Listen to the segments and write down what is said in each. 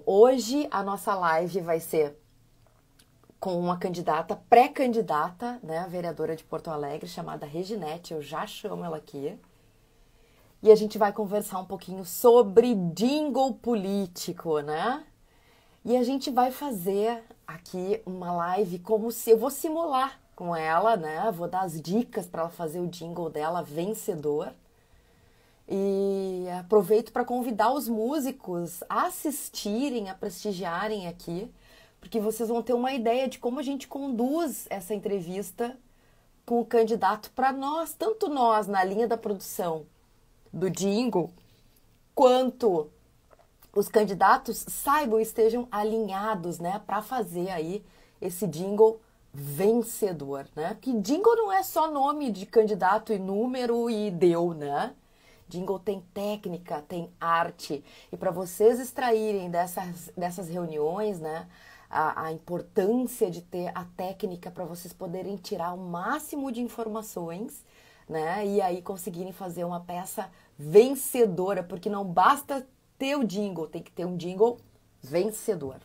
hoje a nossa live vai ser com uma candidata, pré-candidata, né, a vereadora de Porto Alegre, chamada Reginete, eu já chamo ela aqui. E a gente vai conversar um pouquinho sobre jingle político, né? E a gente vai fazer aqui uma live como se eu vou simular com ela, né? Vou dar as dicas para ela fazer o jingle dela vencedor. E aproveito para convidar os músicos a assistirem, a prestigiarem aqui, porque vocês vão ter uma ideia de como a gente conduz essa entrevista com o candidato para nós, tanto nós na linha da produção do jingle, quanto os candidatos saibam e estejam alinhados, né, para fazer aí esse jingle vencedor, né? Porque jingle não é só nome de candidato e número e deu, né? Jingle tem técnica, tem arte. E para vocês extraírem dessas reuniões, né, a importância de ter a técnica para vocês poderem tirar o máximo de informações, né, e aí conseguirem fazer uma peça vencedora, porque não basta ter o jingle, tem que ter um jingle vencedor.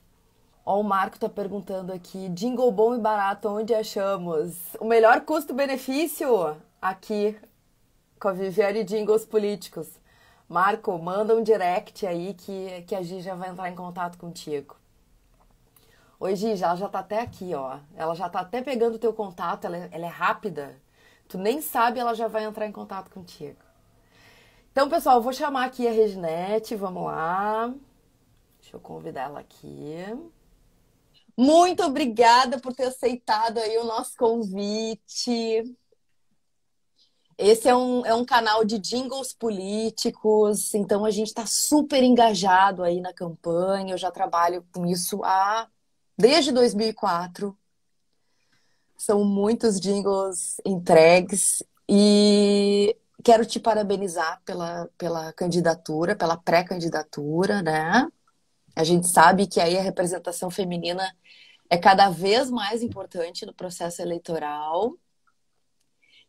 Ó, o Marco tá perguntando aqui, jingle bom e barato, onde achamos? O melhor custo-benefício? Aqui, com a Viviane Jingles Políticos. Marco, manda um direct aí que a Gi já vai entrar em contato contigo. Oi, Gi, ela já tá até aqui, ó. Ela já tá até pegando o teu contato, ela é rápida. Tu nem sabe, ela já vai entrar em contato contigo. Então, pessoal, eu vou chamar aqui a Reginete, vamos lá. Deixa eu convidar ela aqui. Muito obrigada por ter aceitado aí o nosso convite. Esse é um canal de jingles políticos, então a gente está super engajado aí na campanha. Eu já trabalho com isso desde 2004. São muitos jingles entregues e quero te parabenizar pela candidatura, pela pré-candidatura, né? A gente sabe que aí a representação feminina é cada vez mais importante no processo eleitoral.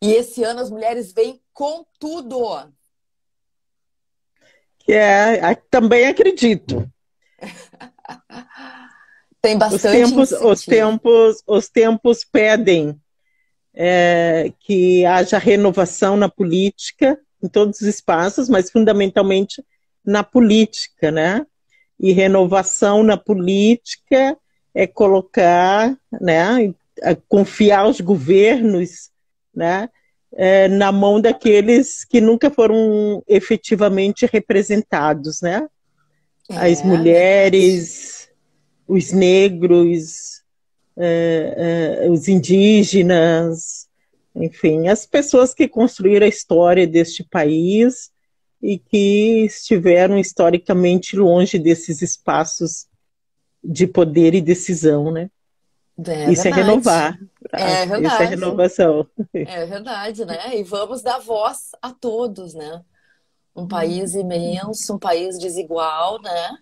E esse ano as mulheres vêm com tudo. Também acredito. Tem bastante os tempos pedem que haja renovação na política, em todos os espaços, mas fundamentalmente na política, né? E renovação na política é colocar, né, confiar os governos, né, na mão daqueles que nunca foram efetivamente representados, né? As mulheres, os negros, os indígenas, enfim, as pessoas que construíram a história deste país e que estiveram historicamente longe desses espaços de poder e decisão, né? Isso é renovar. É verdade. Isso é renovação. É verdade, né? E vamos dar voz a todos, né? Um país imenso, um país desigual, né?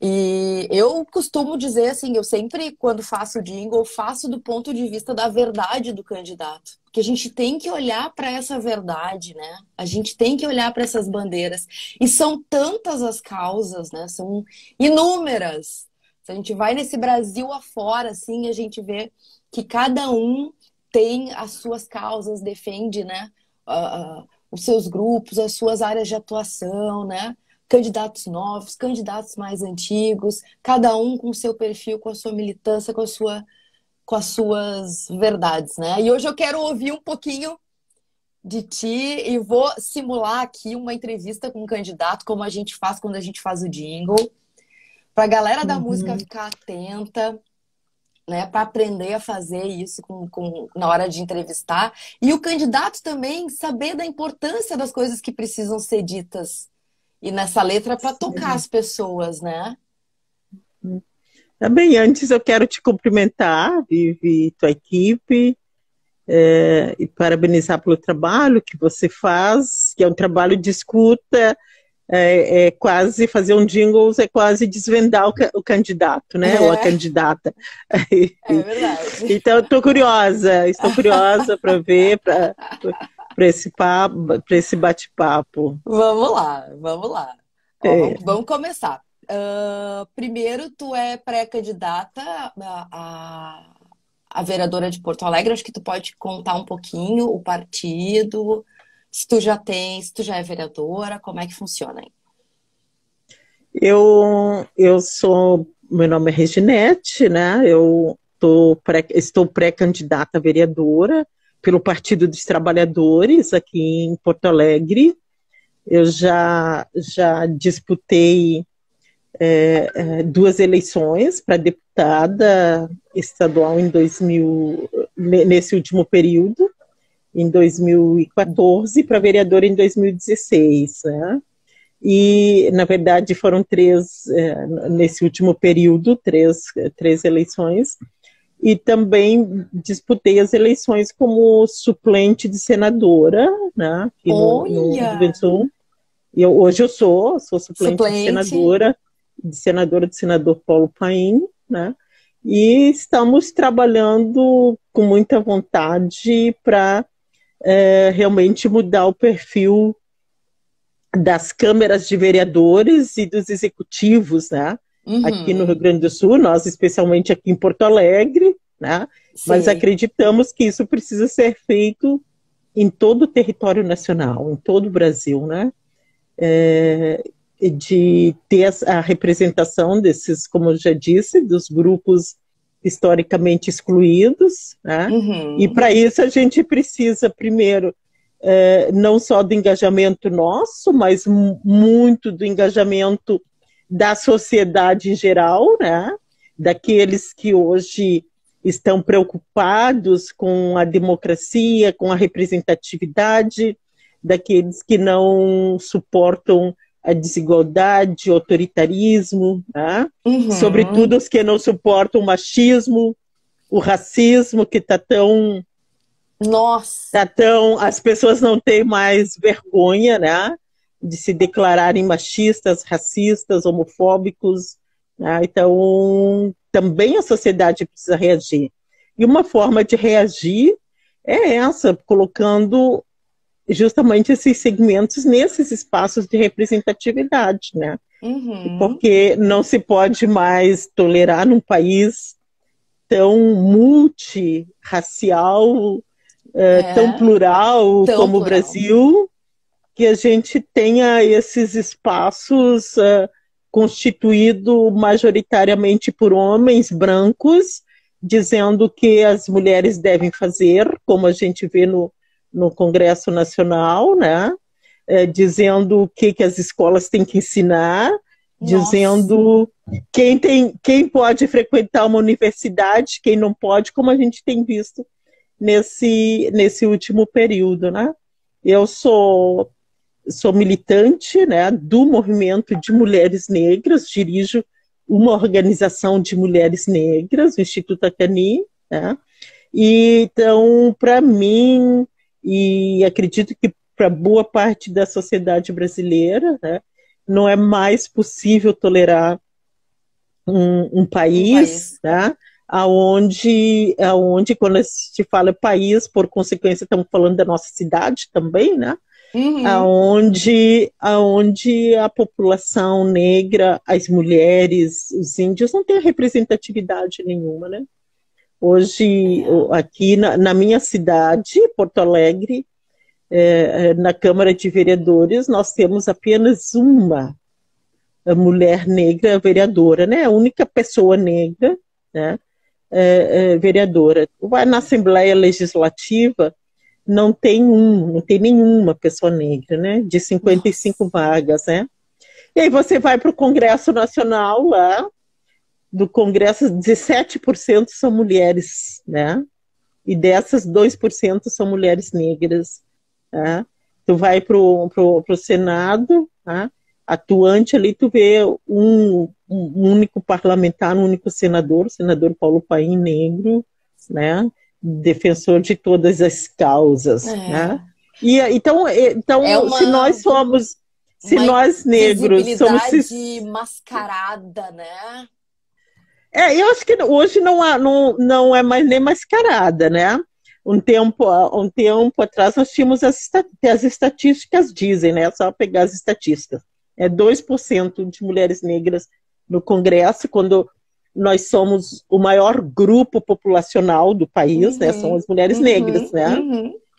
E eu costumo dizer assim, eu sempre, quando faço jingle, faço do ponto de vista da verdade do candidato. Porque a gente tem que olhar para essa verdade, né? A gente tem que olhar para essas bandeiras. E são tantas as causas, né? São inúmeras. Se a gente vai nesse Brasil afora, assim, a gente vê que cada um tem as suas causas, defende, né? Os seus grupos, as suas áreas de atuação, né? Candidatos novos, candidatos mais antigos, cada um com o seu perfil, com a sua militância, com as suas verdades, né? E hoje eu quero ouvir um pouquinho de ti e vou simular aqui uma entrevista com um candidato, como a gente faz quando a gente faz o jingle, para a galera da música ficar atenta, né? Para aprender a fazer isso na hora de entrevistar. E o candidato também saber da importância das coisas que precisam ser ditas e nessa letra para tocar as pessoas, né? Também antes eu quero te cumprimentar, Vivi, e tua equipe, e parabenizar pelo trabalho que você faz, que é um trabalho de escuta, quase fazer um jingles, é quase desvendar o candidato, né? Ou a candidata. É verdade. Então estou curiosa para ver, para esse bate-papo. Vamos lá. Ó, vamos começar. Primeiro, tu é pré-candidata a vereadora de Porto Alegre. Acho que tu pode contar um pouquinho o partido, se tu já é vereadora, como é que funciona aí? Meu nome é Reginete, né? Estou pré-candidata a vereadora pelo Partido dos Trabalhadores aqui em Porto Alegre. Eu já disputei duas eleições para deputada estadual nesse último período, em 2014, para vereadora em 2016, né? E, na verdade, foram nesse último período, três eleições, e também disputei as eleições como suplente de senadora, né, aqui no Rio Grande do Sul. Hoje eu sou suplente de senadora do senador Paulo Paim, né, e estamos trabalhando com muita vontade para realmente mudar o perfil das câmeras de vereadores e dos executivos, né? Aqui no Rio Grande do Sul, nós especialmente aqui em Porto Alegre, né? Mas acreditamos que isso precisa ser feito em todo o território nacional, em todo o Brasil, né? De ter a representação desses, como eu já disse, dos grupos historicamente excluídos, né? E para isso a gente precisa, primeiro, não só do engajamento nosso, mas muito do engajamento da sociedade em geral, né? Daqueles que hoje estão preocupados com a democracia, com a representatividade, daqueles que não suportam a desigualdade, o autoritarismo, né? Sobretudo os que não suportam o machismo, o racismo, que está tão... Nossa! As pessoas não têm mais vergonha, né, de se declararem machistas, racistas, homofóbicos, né? Então, também a sociedade precisa reagir. E uma forma de reagir é essa, colocando justamente esses segmentos nesses espaços de representatividade, né? Porque não se pode mais tolerar num país tão multirracial, tão plural como o Brasil, que a gente tenha esses espaços constituídos majoritariamente por homens brancos, dizendo o que as mulheres devem fazer, como a gente vê no Congresso Nacional, né? Dizendo o que as escolas têm que ensinar, dizendo quem pode frequentar uma universidade, quem não pode, como a gente tem visto nesse último período, né? Eu sou militante, né, do movimento de mulheres negras, dirijo uma organização de mulheres negras, o Instituto Acani, né? E, então, para mim, e acredito que para boa parte da sociedade brasileira, né, não é mais possível tolerar um país, né, aonde quando a gente fala país, por consequência, estamos falando da nossa cidade também, né? Aonde a população negra, as mulheres, os índios não têm representatividade nenhuma, né? Hoje, aqui na minha cidade, Porto Alegre, na Câmara de Vereadores, nós temos apenas uma mulher negra vereadora, né? A única pessoa negra, né? Vereadora. Vai na Assembleia Legislativa, não tem nenhuma pessoa negra, né? De 55 vagas, né? E aí você vai para o Congresso Nacional lá, do Congresso, 17% são mulheres, né? E dessas, 2% são mulheres negras, né? Tu vai para o Senado, né? Atuante ali, tu vê um único parlamentar, um único senador, o senador Paulo Paim, negro, né? Defensor de todas as causas, né? E então se nós negros somos mascarada, né? Eu acho que hoje não é mais nem mascarada, né? Um tempo atrás nós tínhamos as estatísticas dizem, né? Só pegar as estatísticas. É 2% de mulheres negras no Congresso, quando nós somos o maior grupo populacional do país, né? São as mulheres negras, né?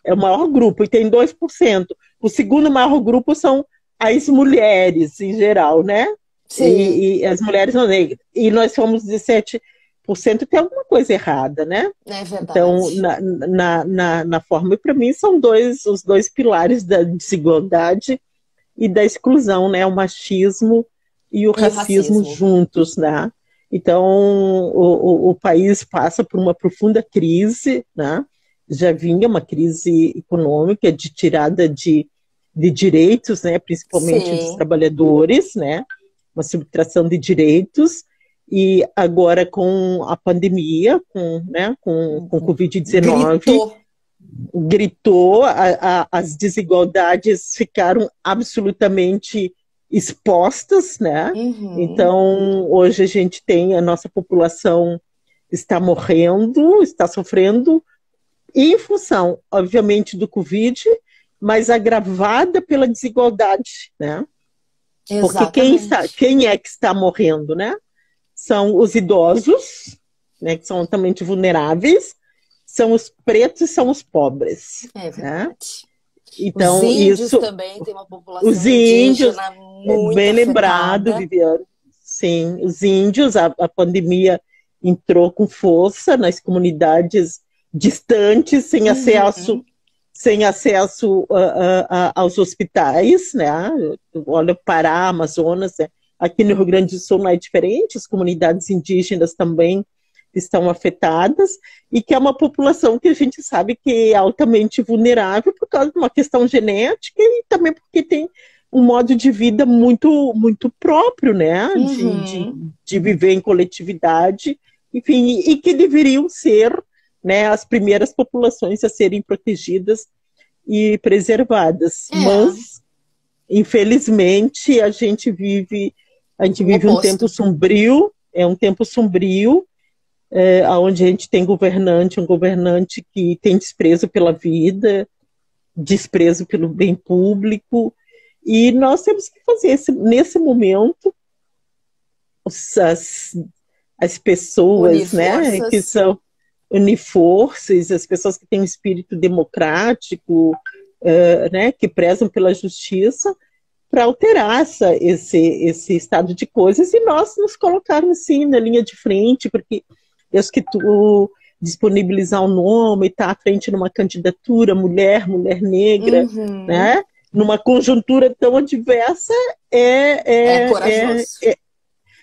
É o maior grupo, e tem 2%. O segundo maior grupo são as mulheres, em geral, né? E as mulheres não negras. E nós somos 17%, tem alguma coisa errada, né? É verdade. Então, na forma, para mim, são os dois pilares da desigualdade e da exclusão, né? O machismo e o racismo juntos, né? Então, o país passa por uma profunda crise, né? Já vinha uma crise econômica de tirada de direitos, né? Principalmente dos trabalhadores, né? Uma subtração de direitos, e agora com a pandemia, com o Covid-19, gritou, as desigualdades ficaram absolutamente expostas, né? Então, hoje a gente tem, a nossa população está morrendo, está sofrendo, em função, obviamente, do Covid, mas agravada pela desigualdade, né? Porque quem é que está morrendo, né? São os idosos, né, que são altamente vulneráveis, são os pretos e são os pobres. É verdade. Né? Então, os índios também têm uma população os índios, indígena muito bem afetada. lembrado, Viviane. Sim, os índios, a pandemia entrou com força nas comunidades distantes, sem acesso aos hospitais, né? Olha, Pará, Amazonas, né? Aqui no Rio Grande do Sul não é diferente, as comunidades indígenas também estão afetadas, e que é uma população que a gente sabe que é altamente vulnerável por causa de uma questão genética e também porque tem um modo de vida muito, muito próprio, né? De viver em coletividade, enfim, e que deveriam ser, né, as primeiras populações a serem protegidas e preservadas. Mas, infelizmente, a gente vive um tempo sombrio, um tempo sombrio, onde a gente tem um governante que tem desprezo pela vida, desprezo pelo bem público, e nós temos que fazer, nesse momento, as pessoas, né, que são uniforces, as pessoas que têm um espírito democrático, né, que prezam pela justiça, para alterar esse estado de coisas, e nós nos colocarmos, sim, na linha de frente, porque eu acho que tu disponibilizar um nome, estar à frente numa candidatura, mulher negra, né, numa conjuntura tão adversa, é corajoso.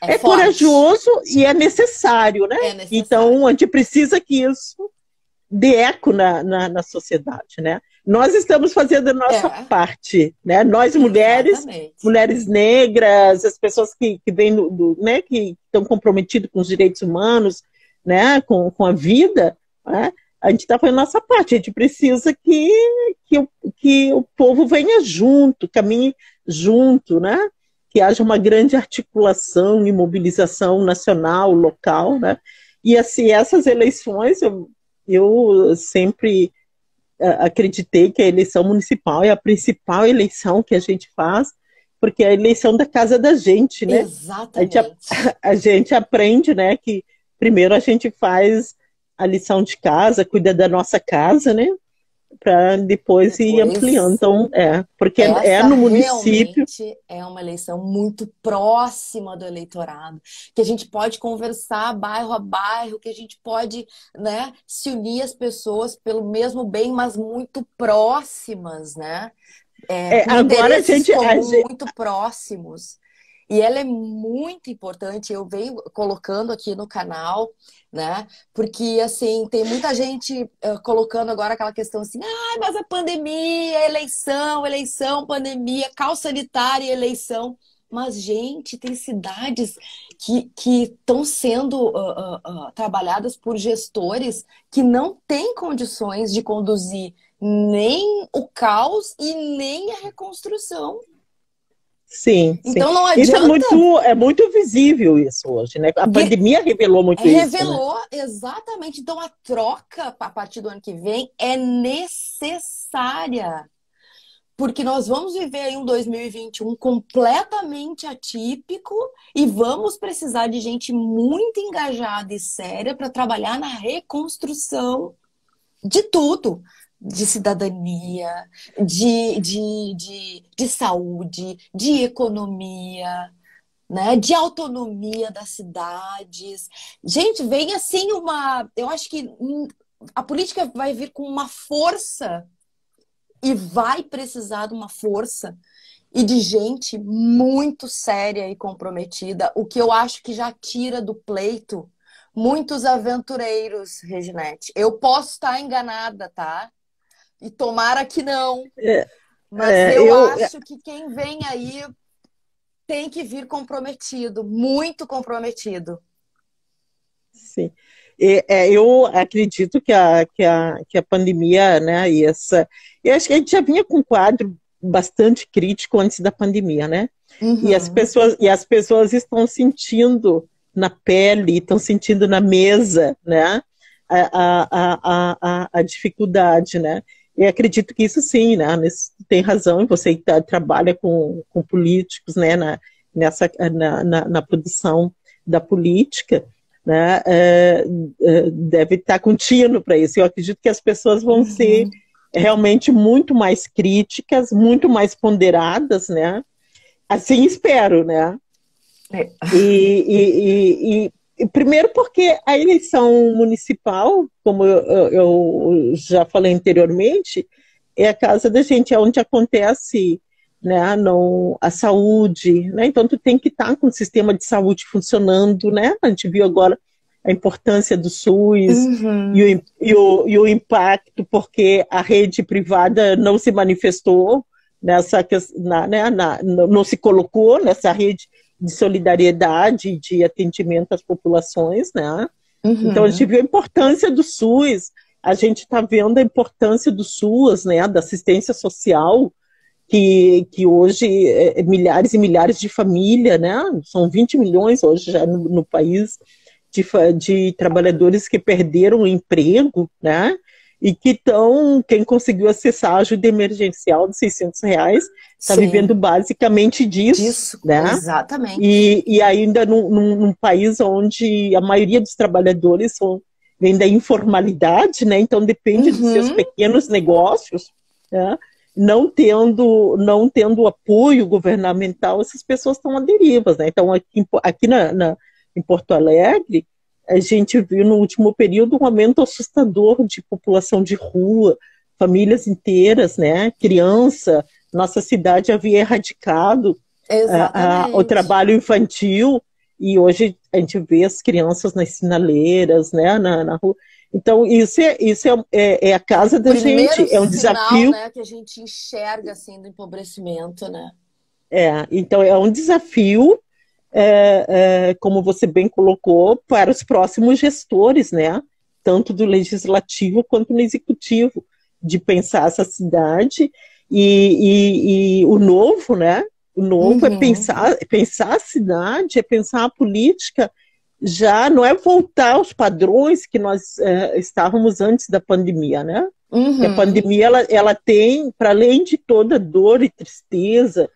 É corajoso e é necessário, né? Então, a gente precisa que isso dê eco na sociedade, né? Nós estamos fazendo a nossa parte, né? Nós, mulheres negras, as pessoas que vêm né? Que estão comprometidas com os direitos humanos, né? Com a vida, né? A gente está fazendo a nossa parte. A gente precisa que o povo venha junto, caminhe junto, né? Que haja uma grande articulação e mobilização nacional, local, né? E assim, essas eleições, eu sempre acreditei que a eleição municipal é a principal eleição que a gente faz, porque é a eleição da casa da gente, né? Exatamente. A gente aprende, né, que primeiro a gente faz a lição de casa, cuida da nossa casa, né? Para depois ir ampliando. Então, porque no município. É uma eleição muito próxima do eleitorado, que a gente pode conversar bairro a bairro, que a gente pode, né, se unir as pessoas pelo mesmo bem, mas muito próximas, né? Agora muito próximos. E ela é muito importante, eu venho colocando aqui no canal, né? Porque, assim, tem muita gente colocando agora aquela questão assim, mas a pandemia, eleição, pandemia, caos sanitário e eleição. Mas, gente, tem cidades que estão sendo trabalhadas por gestores que não têm condições de conduzir nem o caos e nem a reconstrução. Sim, então não adianta. Isso é muito visível isso hoje, né? A pandemia revelou muito isso. Revelou, né? Exatamente. Então a troca a partir do ano que vem é necessária. porque nós vamos viver aí um 2021 completamente atípico e vamos precisar de gente muito engajada e séria para trabalhar na reconstrução de tudo, de cidadania, de saúde, de economia, né, de autonomia das cidades. Gente, vem assim uma... Eu acho que a política vai vir com uma força e vai precisar de uma força e de gente muito séria e comprometida, o que eu acho que já tira do pleito muitos aventureiros, Reginete. Eu posso estar enganada, tá? E tomara que não. Mas eu acho que quem vem aí tem que vir comprometido, muito comprometido. Sim. Eu acredito que a pandemia, né, eu acho que a gente já vinha com um quadro bastante crítico antes da pandemia, né? Uhum. E as pessoas estão sentindo na pele, estão sentindo na mesa, né, a dificuldade, né? Eu acredito que isso sim, né? Tem razão, e você que trabalha com políticos, né, na produção da política, né, deve estar contínuo para isso. Eu acredito que as pessoas vão ser realmente muito mais críticas, muito mais ponderadas, né? Assim espero, né? E primeiro porque a eleição municipal, como eu já falei anteriormente, é a casa da gente, é onde acontece, né, a saúde, né? Então tu tem que estar com o sistema de saúde funcionando, né? A gente viu agora a importância do SUS e o impacto, porque a rede privada não se manifestou não se colocou nessa rede de solidariedade, de atendimento às populações, né? Então a gente viu a importância do SUS, a gente está vendo a importância do SUS, né, da assistência social, que hoje milhares e milhares de famílias, né, são 20 milhões hoje já no país, de trabalhadores que perderam o emprego, né, e que quem conseguiu acessar a ajuda emergencial de R$ 600 está vivendo basicamente disso, né? Exatamente. E ainda num país onde a maioria dos trabalhadores vem da informalidade, né? Então depende dos seus pequenos negócios, né? Não tendo apoio governamental, essas pessoas estão à deriva, né? Então aqui em Porto Alegre, a gente viu no último período um aumento assustador de população de rua, famílias inteiras, né? Criança. Nossa cidade havia erradicado o trabalho infantil, e hoje a gente vê as crianças nas sinaleiras, né, na rua. Então, isso é a casa da gente, é um desafio. Né, que a gente enxerga assim, do empobrecimento, né? Então, é um desafio, como você bem colocou, para os próximos gestores, né? Tanto do legislativo quanto no executivo, de pensar essa cidade. E o novo, né? O novo é pensar a cidade, é pensar a política, já não é voltar aos padrões que nós estávamos antes da pandemia, né? E a pandemia, ela tem, para além de toda dor e tristeza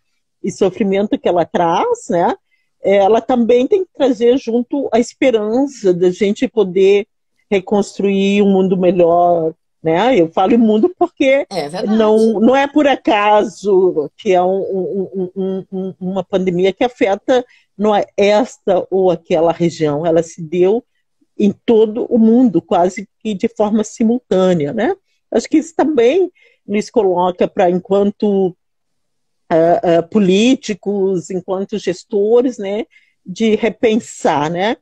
e sofrimento que ela traz, né? Ela também tem que trazer junto a esperança da gente poder reconstruir um mundo melhor, né? Eu falo em mundo porque não é por acaso que é uma pandemia que afeta não é esta ou aquela região, ela se deu em todo o mundo, quase que de forma simultânea, né? Acho que isso também nos coloca para, enquanto políticos, enquanto gestores, né, de repensar, né,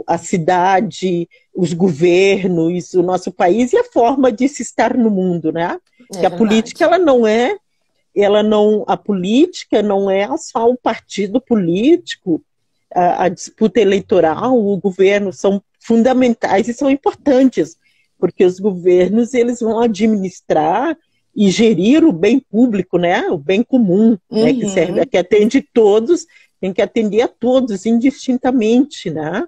a cidade, os governos, o nosso país e a forma de se estar no mundo, né? Que a política, a política não é só um partido político, a disputa eleitoral, o governo são fundamentais e são importantes, porque os governos, eles vão administrar e gerir o bem público, né? O bem comum, né? Que serve, que atende todos, tem que atender a todos indistintamente, né?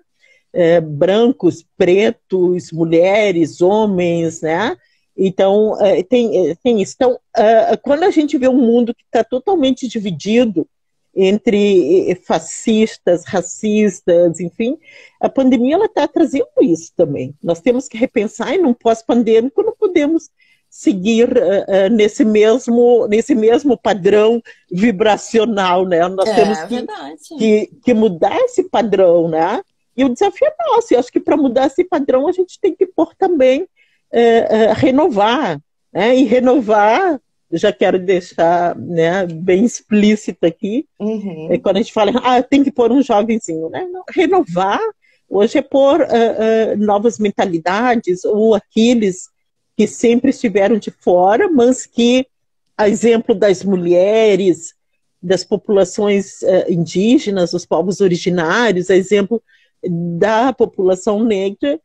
Brancos, pretos, mulheres, homens, né? Então, tem isso. Então, quando a gente vê um mundo que está totalmente dividido entre fascistas, racistas, enfim, a pandemia está trazendo isso também. Nós temos que repensar, e num pós-pandêmico não podemos seguir nesse mesmo padrão vibracional, né? Nós temos que mudar esse padrão, né? E o desafio é nosso. Eu acho que para mudar esse padrão a gente tem que pôr também renovar, né? E renovar, já quero deixar, né, bem explícito aqui, quando a gente fala, tem que pôr um jovenzinho, né? Não, renovar hoje é pôr novas mentalidades, ou aqueles que sempre estiveram de fora, mas que, a exemplo das mulheres, das populações indígenas, dos povos originários, a exemplo da população negra,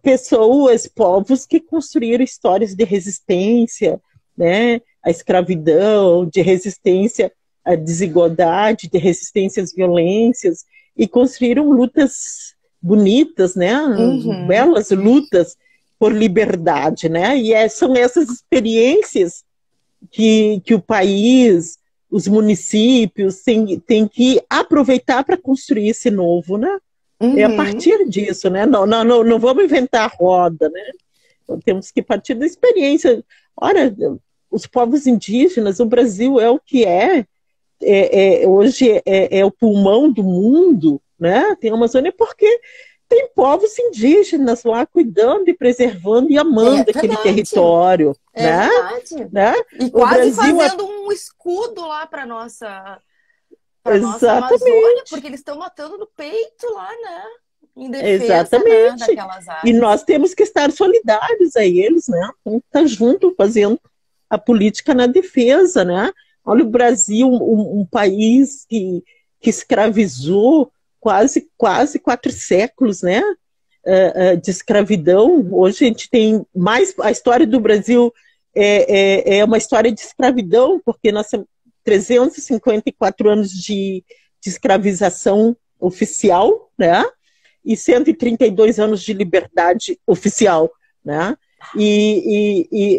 pessoas, povos que construíram histórias de resistência, né, à escravidão, de resistência à desigualdade, de resistência às violências, e construíram lutas bonitas, né, belas lutas por liberdade, né, e são essas experiências que o país, os municípios têm que aproveitar para construir esse novo, né? É a partir disso, né? Não vamos inventar a roda, né? Então, temos que partir da experiência. Ora, os povos indígenas, o Brasil é o que hoje é o pulmão do mundo, né? Tem a Amazônia porque tem povos indígenas lá cuidando e preservando e amando aquele território, né? Verdade. Né? E quase fazendo um escudo lá para nossa Amazônia, porque eles estão matando no peito lá, né? Em defesa, né, daquelas áreas. E nós temos que estar solidários a eles, né? Temos que estar junto fazendo a política na defesa, né? Olha o Brasil, um país que escravizou quase 4 séculos, né? De escravidão. Hoje a gente tem mais... A história do Brasil é uma história de escravidão, porque nós temos 354 anos de escravização oficial, né? E 132 anos de liberdade oficial, né?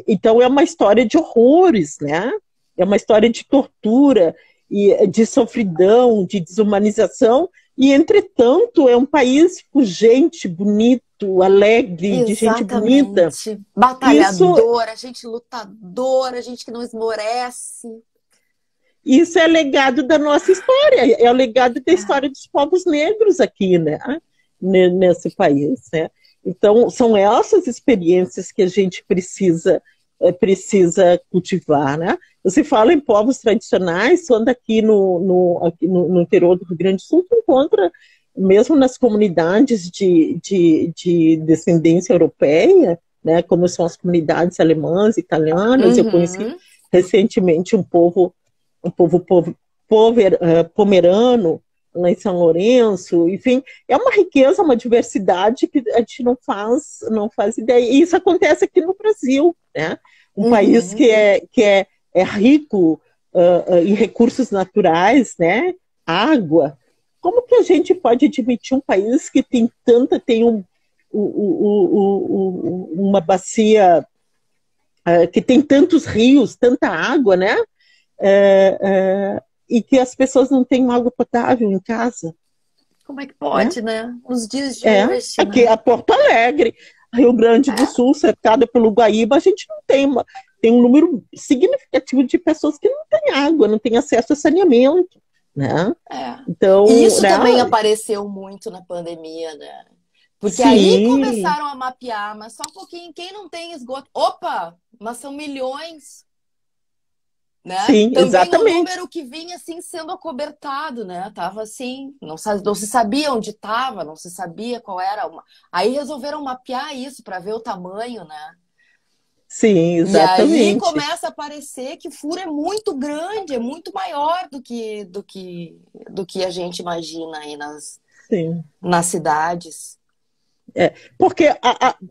Então é uma história de horrores, né? É uma história de tortura, e de sofridão, de desumanização, e entretanto é um país pujante, bonito, alegre, de gente bonita. Batalhadora, gente lutadora, gente que não esmorece. Isso é legado da nossa história, é o legado da história dos povos negros aqui, né? Nesse país, né? Então, são essas experiências que a gente precisa cultivar, né? Você fala em povos tradicionais, quando aqui no interior do Rio Grande do Sul, tu encontra, mesmo nas comunidades de descendência europeia, né? Como são as comunidades alemãs, italianas. Eu conheci recentemente um povo pomerano, lá em São Lourenço, enfim, é uma riqueza, uma diversidade que a gente não faz ideia. E isso acontece aqui no Brasil, né? Um país que é rico em recursos naturais, né? Água. Como que a gente pode admitir um país que tem uma bacia que tem tantos rios, tanta água, né? E que as pessoas não têm água potável em casa? Como é que pode, né? Nos dias de hoje. Aqui, né? A Porto Alegre, Rio Grande do Sul, cercada pelo Guaíba, a gente não tem um número significativo de pessoas que não têm água, não têm acesso a saneamento, né? Então, e isso também apareceu muito na pandemia, né? Porque aí começaram a mapear, mas só um pouquinho, quem não tem esgoto? Opa, mas são milhões. Né? Sim, também exatamente. Um número que vinha assim sendo acobertado, né? Tava assim, não se sabia onde estava, não se sabia qual era. Aí resolveram mapear isso para ver o tamanho, né? Sim, exatamente. E aí começa a aparecer que o furo é muito grande, é muito maior do que a gente imagina aí nas cidades. Porque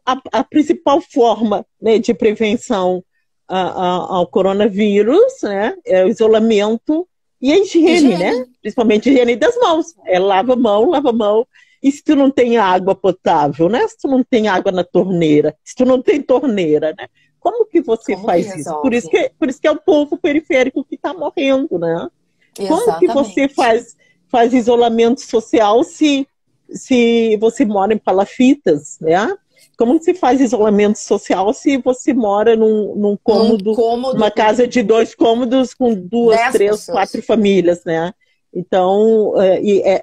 a principal forma, né, de prevenção ao coronavírus, né, é o isolamento e a higiene, né? Principalmente a higiene das mãos. Lava a mão. E se tu não tem água potável, né? Se tu não tem água na torneira, se tu não tem torneira, né? Como que você Como que faz isso? Por isso resolve? que é o povo periférico que está morrendo, né? Como que você Exatamente. faz isolamento social se você mora em palafitas, né? Como que se faz isolamento social se você mora num Num cômodo, cômodo numa com casa de 2 cômodos com 2, 3, 4 10 pessoas. famílias, né? Então,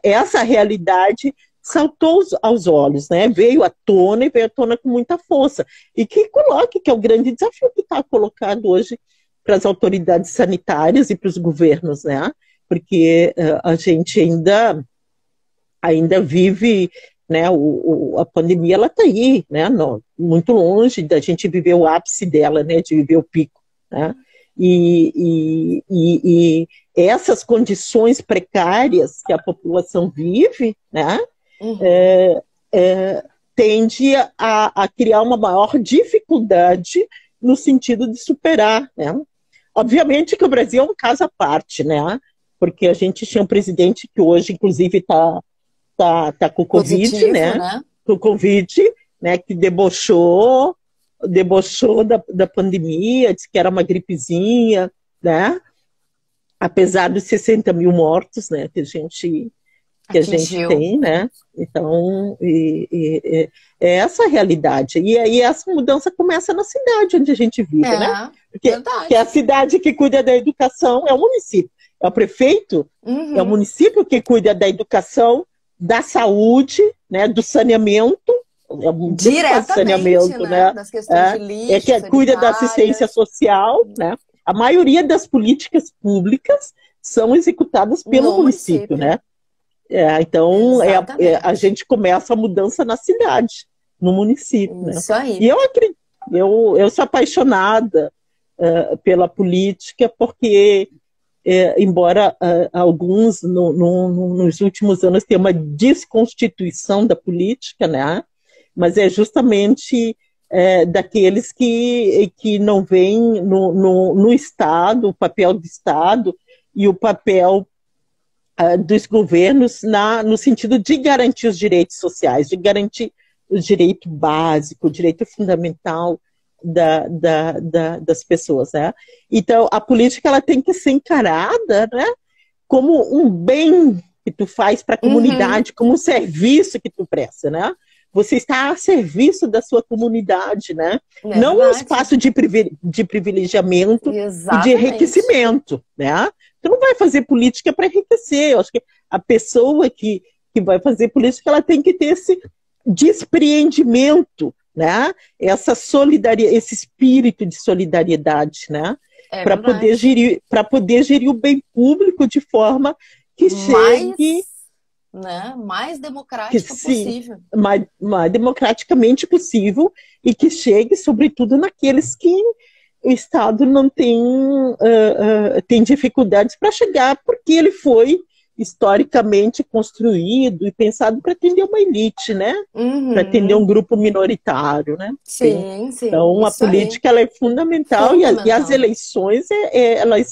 essa realidade saltou aos olhos, né? Veio à tona e veio à tona com muita força. E que é o grande desafio que está colocado hoje para as autoridades sanitárias e para os governos, né? Porque a gente ainda vive, né? A pandemia ela está aí, né? Muito longe da gente viver o ápice dela, né? De viver o pico, né? E essas condições precárias que a população vive, né? Uhum. Tende a criar uma maior dificuldade no sentido de superar, né? Obviamente que o Brasil é um caso à parte, né? Porque a gente tinha um presidente que hoje, inclusive, tá com Covid, Positivo, né? né? Com Covid, né? Que debochou da pandemia, disse que era uma gripezinha, né? Apesar dos 60 mil mortos, né? Que a gente Atingiu. tem, né? Então, é essa a realidade. E aí essa mudança começa na cidade onde a gente vive, né? É, Porque a verdade. cidade que cuida da educação é o município. É o prefeito, é o Uhum. município que cuida da educação, da saúde, né? Do saneamento. É o município que faz Diretamente, saneamento, né? né? Das questões de É lixo, que cuida da assistência sanitárias. social, né? A maioria das políticas públicas são executadas pelo No município, município. né? Então, a Exatamente. gente começa a mudança na cidade, no município, né? Isso E aí. eu acredito, eu sou apaixonada pela política, porque, embora alguns nos últimos anos tenham uma desconstituição da política, né? Mas é justamente daqueles que não veem no Estado, o papel do Estado e o papel dos governos no sentido de garantir os direitos sociais, de garantir o direito básico, o direito fundamental das pessoas, né? Então, a política ela tem que ser encarada, né, como um bem que tu faz para a Uhum. comunidade, como um serviço que tu presta, né? Você está a serviço da sua comunidade, né? É Não um verdade. espaço de privilegiamento e de Exatamente. enriquecimento, né? Tu não vai fazer política para enriquecer. Eu acho que a pessoa que vai fazer política ela tem que ter esse despreendimento, né? Essa solidariedade, esse espírito de solidariedade, né? É Para poder verdade. gerir o bem público de forma que chegue, Mais, né? Mais que democrática sim, possível. mais democraticamente possível e que chegue, sobretudo, naqueles que o Estado não tem dificuldades para chegar, porque ele foi historicamente construído e pensado para atender uma elite, né? Para atender um Uhum. grupo minoritário, né? Sim. Sim, sim, Então, a isso aí. política ela é fundamental e as Fundamental. eleições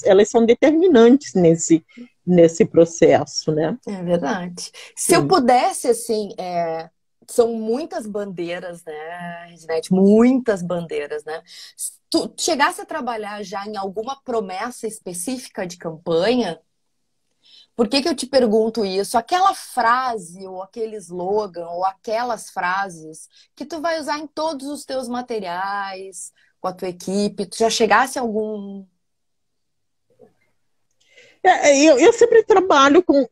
elas são determinantes nesse processo, né? É verdade. Se eu Sim. pudesse, assim, são muitas bandeiras, né, Reginete? Muitas bandeiras, né? Se tu chegasse a trabalhar já em alguma promessa específica de campanha, por que que eu te pergunto isso? Aquela frase, ou aquele slogan, ou aquelas frases que tu vai usar em todos os teus materiais, com a tua equipe, tu já chegasse a algum. Eu sempre trabalho como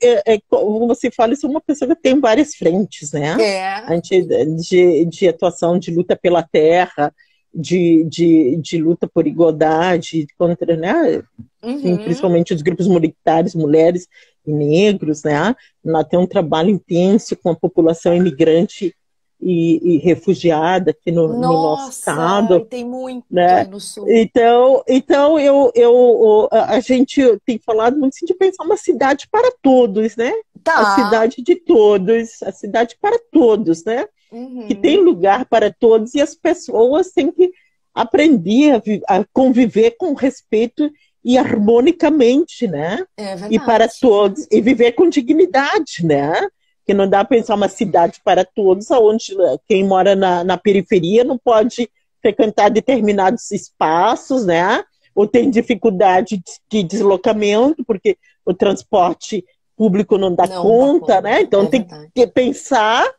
você fala, eu sou uma pessoa que tem várias frentes, né? É. A gente, de atuação de luta pela terra, de luta por igualdade, contra, né? Enfim, Uhum. principalmente os grupos minoritários, mulheres e negros, né? Lá tem um trabalho intenso com a população imigrante e refugiada aqui no nosso Nossa, e estado, tem muito aí né? no sul. Então a gente tem falado muito assim, de pensar uma cidade para todos, né? A Tá. cidade de todos, a cidade para todos, né? Que tem Uhum. lugar para todos e as pessoas têm que aprender a conviver com respeito e harmonicamente, né? É E para verdade. todos, e viver com dignidade, né? Que não dá para pensar uma cidade para todos, onde quem mora na periferia não pode frequentar determinados espaços, né? Ou tem dificuldade de deslocamento, porque o transporte público não dá Não dá conta, né? conta, Então é tem verdade. que pensar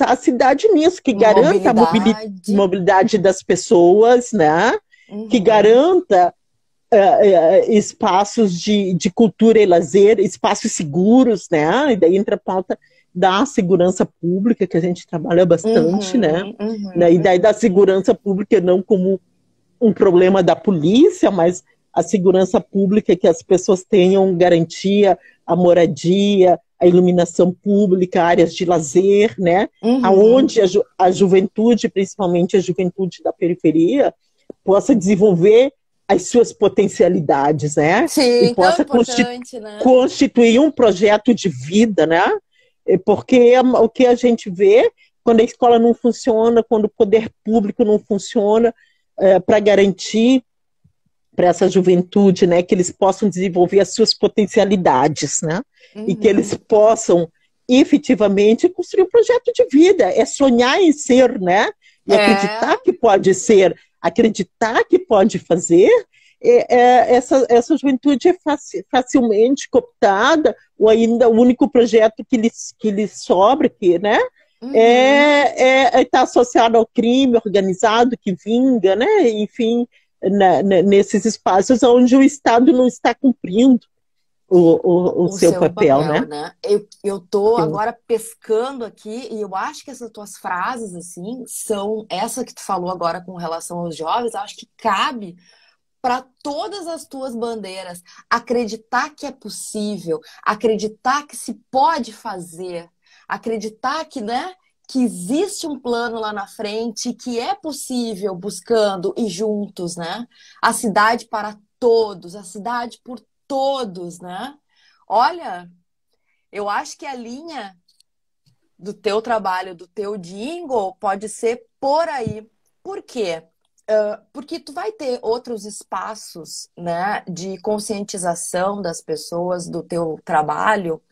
a cidade nisso, que garanta a Mobilidade. mobilidade das pessoas, né? Que Uhum. garanta espaços de cultura e lazer, espaços seguros, né? E daí entra a pauta da segurança pública, que a gente trabalha bastante, né? Uhum, uhum, E daí da uhum. segurança pública não como um problema da polícia, mas a segurança pública que as pessoas tenham garantia, a moradia, a iluminação pública, áreas de lazer, né? Uhum. Aonde a juventude, principalmente a juventude da periferia, possa desenvolver as suas potencialidades, né? E Sim, tão possa importante, né? constituir um projeto de vida, né? Porque o que a gente vê quando a escola não funciona, quando o poder público não funciona, para garantir para essa juventude, né, que eles possam desenvolver as suas potencialidades, né, e que eles Uhum. possam efetivamente construir um projeto de vida, é sonhar em ser, né, e É, acreditar que pode ser, acreditar que pode fazer. Essa juventude é facilmente cooptada, ou ainda o único projeto que lhes sobra, que, né, uhum. está associado ao crime organizado que vinga, né, enfim, nesses espaços onde o Estado não está cumprindo o O seu seu papel, papel, né? né? Eu tô Sim. agora pescando aqui e eu acho que essas tuas frases, assim, são essa que tu falou agora com relação aos jovens, eu acho que cabe para todas as tuas bandeiras. Acreditar que é possível, acreditar que se pode fazer, acreditar que, né, que existe um plano lá na frente, que é possível buscando e juntos, né? A cidade para todos, a cidade por todos, né? Olha, eu acho que a linha do teu trabalho, do teu jingle, pode ser por aí. Por quê? Porque tu vai ter outros espaços, né, de conscientização das pessoas do teu trabalho,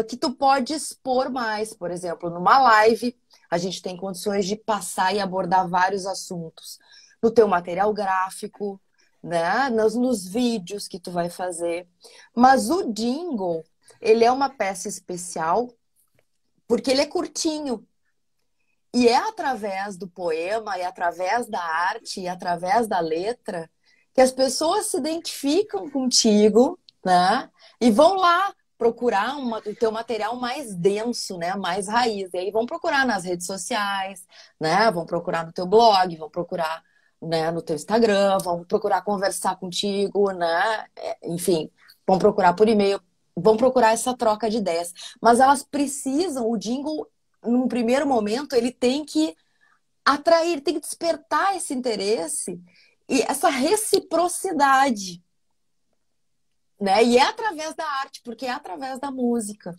que tu pode expor mais. Por exemplo, numa live, a gente tem condições de passar e abordar vários assuntos. No teu material gráfico, né, nos vídeos que tu vai fazer. Mas o jingle, ele é uma peça especial porque ele é curtinho. E é através do poema, e através da arte, e através da letra, que as pessoas se identificam contigo, né? E vão lá procurar o teu material mais denso, né? Mais raiz. E aí vão procurar nas redes sociais, né? Vão procurar no teu blog, vão procurar, né, no teu Instagram, vão procurar conversar contigo, né? Enfim, vão procurar por e-mail, vão procurar essa troca de ideias. Mas elas precisam, o jingle num primeiro momento, ele tem que atrair, tem que despertar esse interesse e essa reciprocidade, né? E é através da arte, porque é através da música.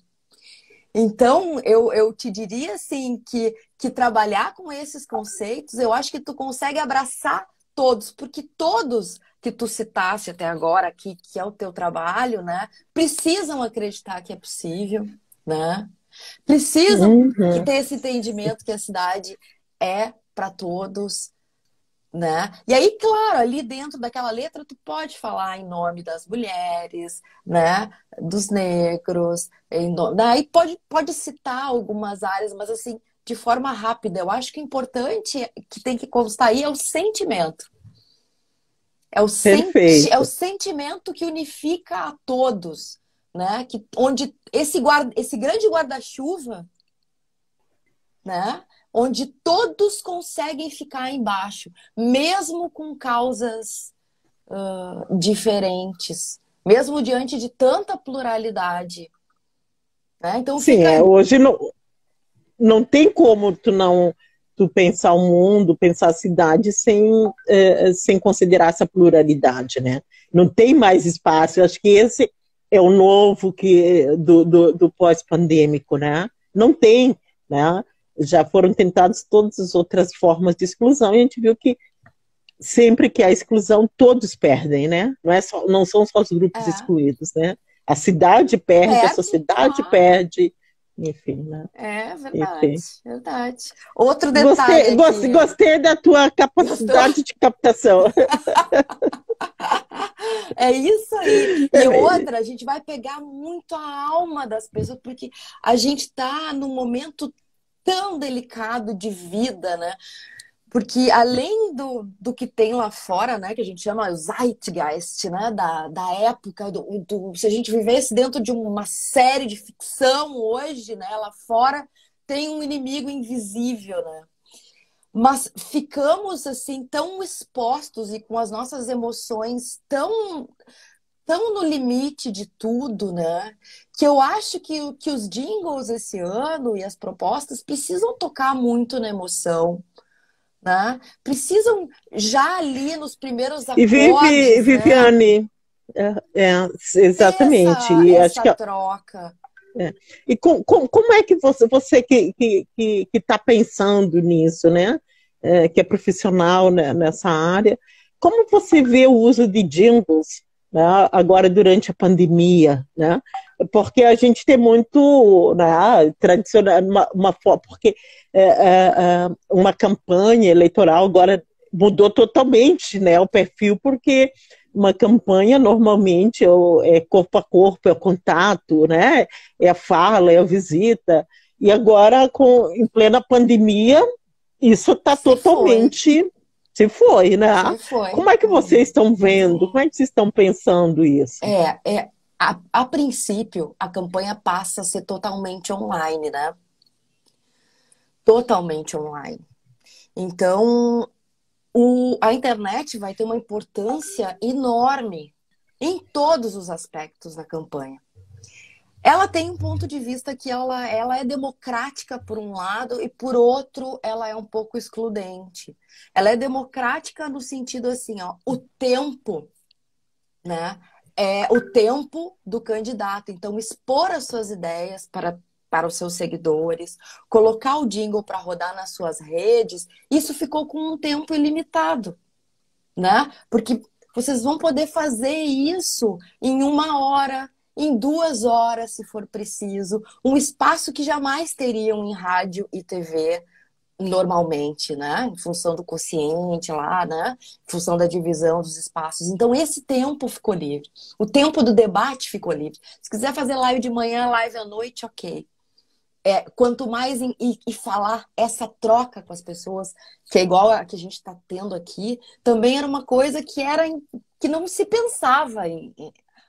Então, eu te diria assim que trabalhar com esses conceitos, eu acho que tu consegue abraçar todos, porque todos que tu citasse até agora aqui, que é o teu trabalho, né, precisam acreditar que é possível, né? Precisam que Uhum. ter esse entendimento que a cidade é para todos, né? E aí, claro, ali dentro daquela letra tu pode falar em nome das mulheres, né? Dos negros, daí pode citar algumas áreas, mas assim, de forma rápida. Eu acho que o importante que tem que constar aí é o sentimento. É o Perfeito. sentimento que unifica a todos, né? Onde esse grande guarda-chuva, né? Onde todos conseguem ficar embaixo, mesmo com causas diferentes, mesmo diante de tanta pluralidade, né? Então Sim, fica. hoje não tem como tu pensar o mundo, pensar a cidade sem considerar essa pluralidade, né? Não tem mais espaço. Eu acho que esse é o novo do pós-pandêmico, né? Não tem, né? Já foram tentadas todas as outras formas de exclusão e a gente viu que sempre que há exclusão, todos perdem, né? Não são só os grupos É, excluídos, né? A cidade perde, a perde, sociedade claro. perde, enfim, né? É verdade, Enfim. verdade. Outro detalhe aqui. Gostei da tua Gostou? capacidade de captação. É isso aí. E outra, a gente vai pegar muito a alma das pessoas, porque a gente está num momento tão delicado de vida, né? Porque além do que tem lá fora, né, que a gente chama o Zeitgeist, né, da época, se a gente vivesse dentro de uma série de ficção hoje, né, lá fora tem um inimigo invisível, né? Mas ficamos assim tão expostos e com as nossas emoções tão no limite de tudo, né? Que eu acho que os jingles esse ano e as propostas precisam tocar muito na emoção, né? Precisam já ali nos primeiros E acordes, né? Viviane, Ter exatamente. essa, E acho essa que troca. e como é que você que está pensando nisso, né? Que é profissional, né, nessa área, como você vê o uso de jingles, né, agora durante a pandemia, né? Porque a gente tem muito, né, tradicional, porque uma campanha eleitoral agora mudou totalmente, né, o perfil, porque uma campanha normalmente é corpo a corpo, é o contato, né? É a fala, é a visita. E agora, em plena pandemia, isso está Se foi, totalmente se foi, né? se foi. Como é que vocês estão vendo? Como é que vocês estão pensando isso? A princípio, a campanha passa a ser totalmente online, né? Totalmente online. Então, a internet vai ter uma importância enorme em todos os aspectos da campanha. Ela tem um ponto de vista que ela é democrática por um lado e por outro ela é um pouco excludente. Ela é democrática no sentido assim, ó, o tempo, né? É o tempo do candidato. Então, expor as suas ideias para os seus seguidores, colocar o jingle para rodar nas suas redes, isso ficou com um tempo ilimitado, né? Porque vocês vão poder fazer isso em 1 hora, em 2 horas, se for preciso, um espaço que jamais teriam em rádio e TV normalmente, né? Em função do quociente lá, né? Em função da divisão dos espaços. Então, esse tempo ficou livre. O tempo do debate ficou livre. Se quiser fazer live de manhã, live à noite, ok. Quanto mais e falar essa troca com as pessoas, que é igual a que a gente está tendo aqui, também era uma coisa que não se pensava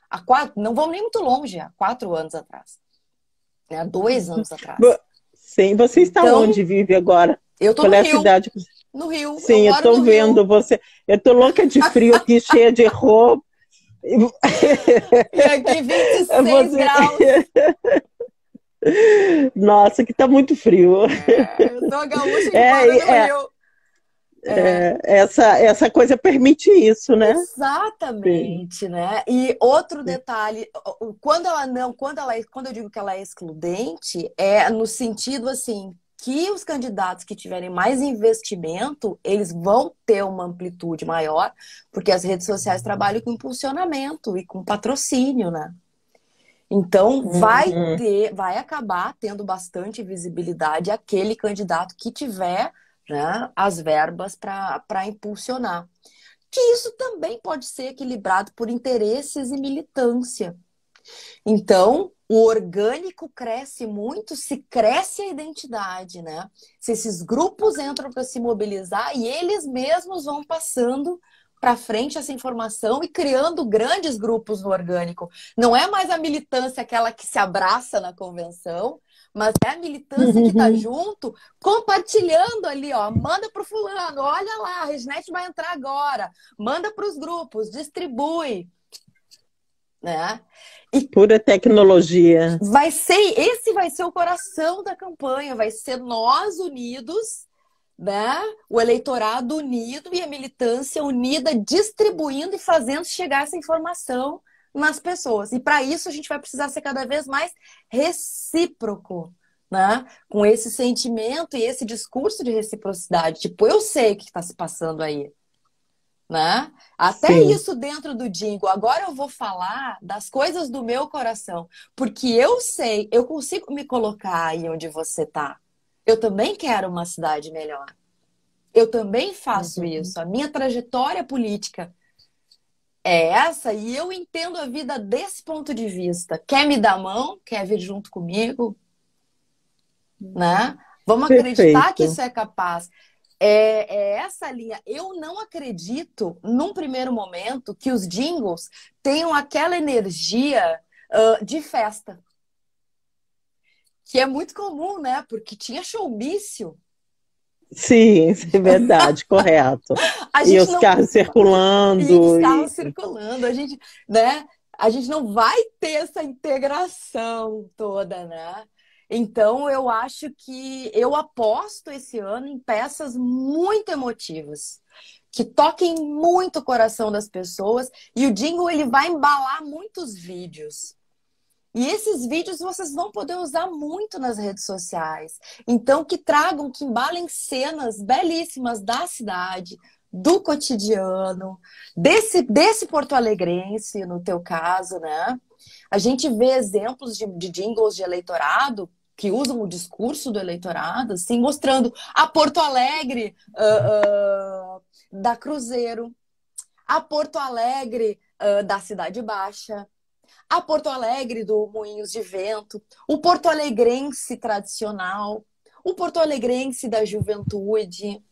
há 4, não vamos nem muito longe, há 4 anos atrás, né? Há 2 anos atrás. Sim, você está Então, onde vive agora? eu tô Qual no é a Rio, cidade? no Rio, eu Sim, eu moro estou no vendo Rio. você. Eu estou louca de frio aqui, cheia de roupa. E aqui 26 Você... graus. Nossa, que está muito frio. Eu sou a gaúcha que mora no É, é, Rio. É, essa coisa permite isso, né? Sim. exatamente, né? E outro detalhe, quando eu digo que ela é excludente, é no sentido assim que os candidatos que tiverem mais investimento, eles vão ter uma amplitude maior, porque as redes sociais trabalham com impulsionamento e com patrocínio, né? Então Uhum. vai acabar tendo bastante visibilidade aquele candidato que tiver, né, as verbas para impulsionar. Que isso também pode ser equilibrado por interesses e militância. Então, o orgânico cresce muito se cresce a identidade, né? Se esses grupos entram para se mobilizar e eles mesmos vão passando para frente essa informação e criando grandes grupos no orgânico. Não é mais a militância aquela que se abraça na convenção, mas é a militância que está junto, compartilhando ali, ó, manda para o fulano, olha lá, a Reginete vai entrar agora, manda para os grupos, distribui, né? E Pura tecnologia. esse vai ser o coração da campanha, vai ser nós unidos, né? O eleitorado unido e a militância unida, distribuindo e fazendo chegar essa informação nas pessoas. E para isso a gente vai precisar ser cada vez mais recíproco, né? Com esse sentimento e esse discurso de reciprocidade. Tipo, eu sei o que está se passando aí. né? Até Sim, isso dentro do jingle. Agora eu vou falar das coisas do meu coração, porque eu sei, eu consigo me colocar aí onde você tá. Eu também quero uma cidade melhor. Eu também faço uhum. isso. A minha trajetória política é essa e eu entendo a vida desse ponto de vista. Quer me dar a mão? Quer vir junto comigo? Né? Vamos acreditar que Perfeito. isso é capaz. É essa linha. Eu não acredito, num primeiro momento, que os jingles tenham aquela energia de festa, que é muito comum, né? Porque tinha showmício. Sim, isso é verdade, correto. A E gente os não. carros E os circulando, carros e circulando, a gente, né? A gente não vai ter essa integração toda, né? Então, eu acho que eu aposto esse ano em peças muito emotivas, que toquem muito o coração das pessoas, e o jingle ele vai embalar muitos vídeos. E esses vídeos vocês vão poder usar muito nas redes sociais. Então, que tragam, que embalem cenas belíssimas da cidade, do cotidiano, desse porto-alegrense, no teu caso, né? A gente vê exemplos de jingles de eleitorado que usam o discurso do eleitorado, assim, mostrando a Porto Alegre da Cruzeiro, a Porto Alegre da Cidade Baixa, a Porto Alegre do Moinhos de Vento, o Porto Alegrense tradicional, o Porto Alegrense da juventude,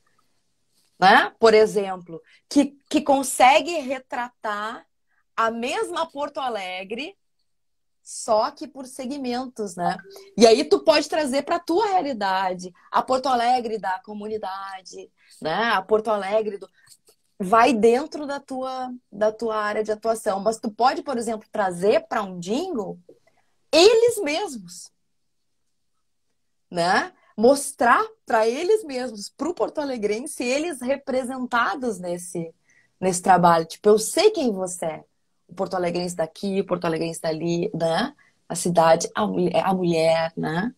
né? Por exemplo, que consegue retratar a mesma Porto Alegre, só que por segmentos, né? E aí tu pode trazer para a tua realidade a Porto Alegre da comunidade, né? A Porto Alegre do vai dentro da tua área de atuação. Mas tu pode, por exemplo, trazer para um jingle eles mesmos, né? Mostrar para eles mesmos, para o porto-alegrense, eles representados nesse trabalho. Tipo, eu sei quem você é. O porto-alegrense daqui, o porto-alegrense dali, né? A cidade, a mulher, né?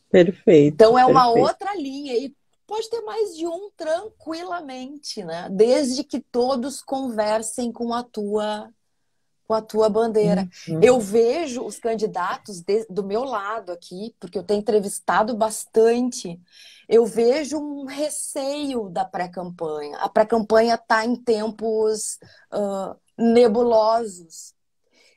perfeito, Então é uma perfeito. outra linha e pode ter mais de um tranquilamente, né? Desde que todos conversem com a tua bandeira. Eu Uhum. vejo os candidatos do meu lado aqui, porque eu tenho entrevistado bastante. Eu vejo um receio da pré-campanha. A pré-campanha está em tempos nebulosos.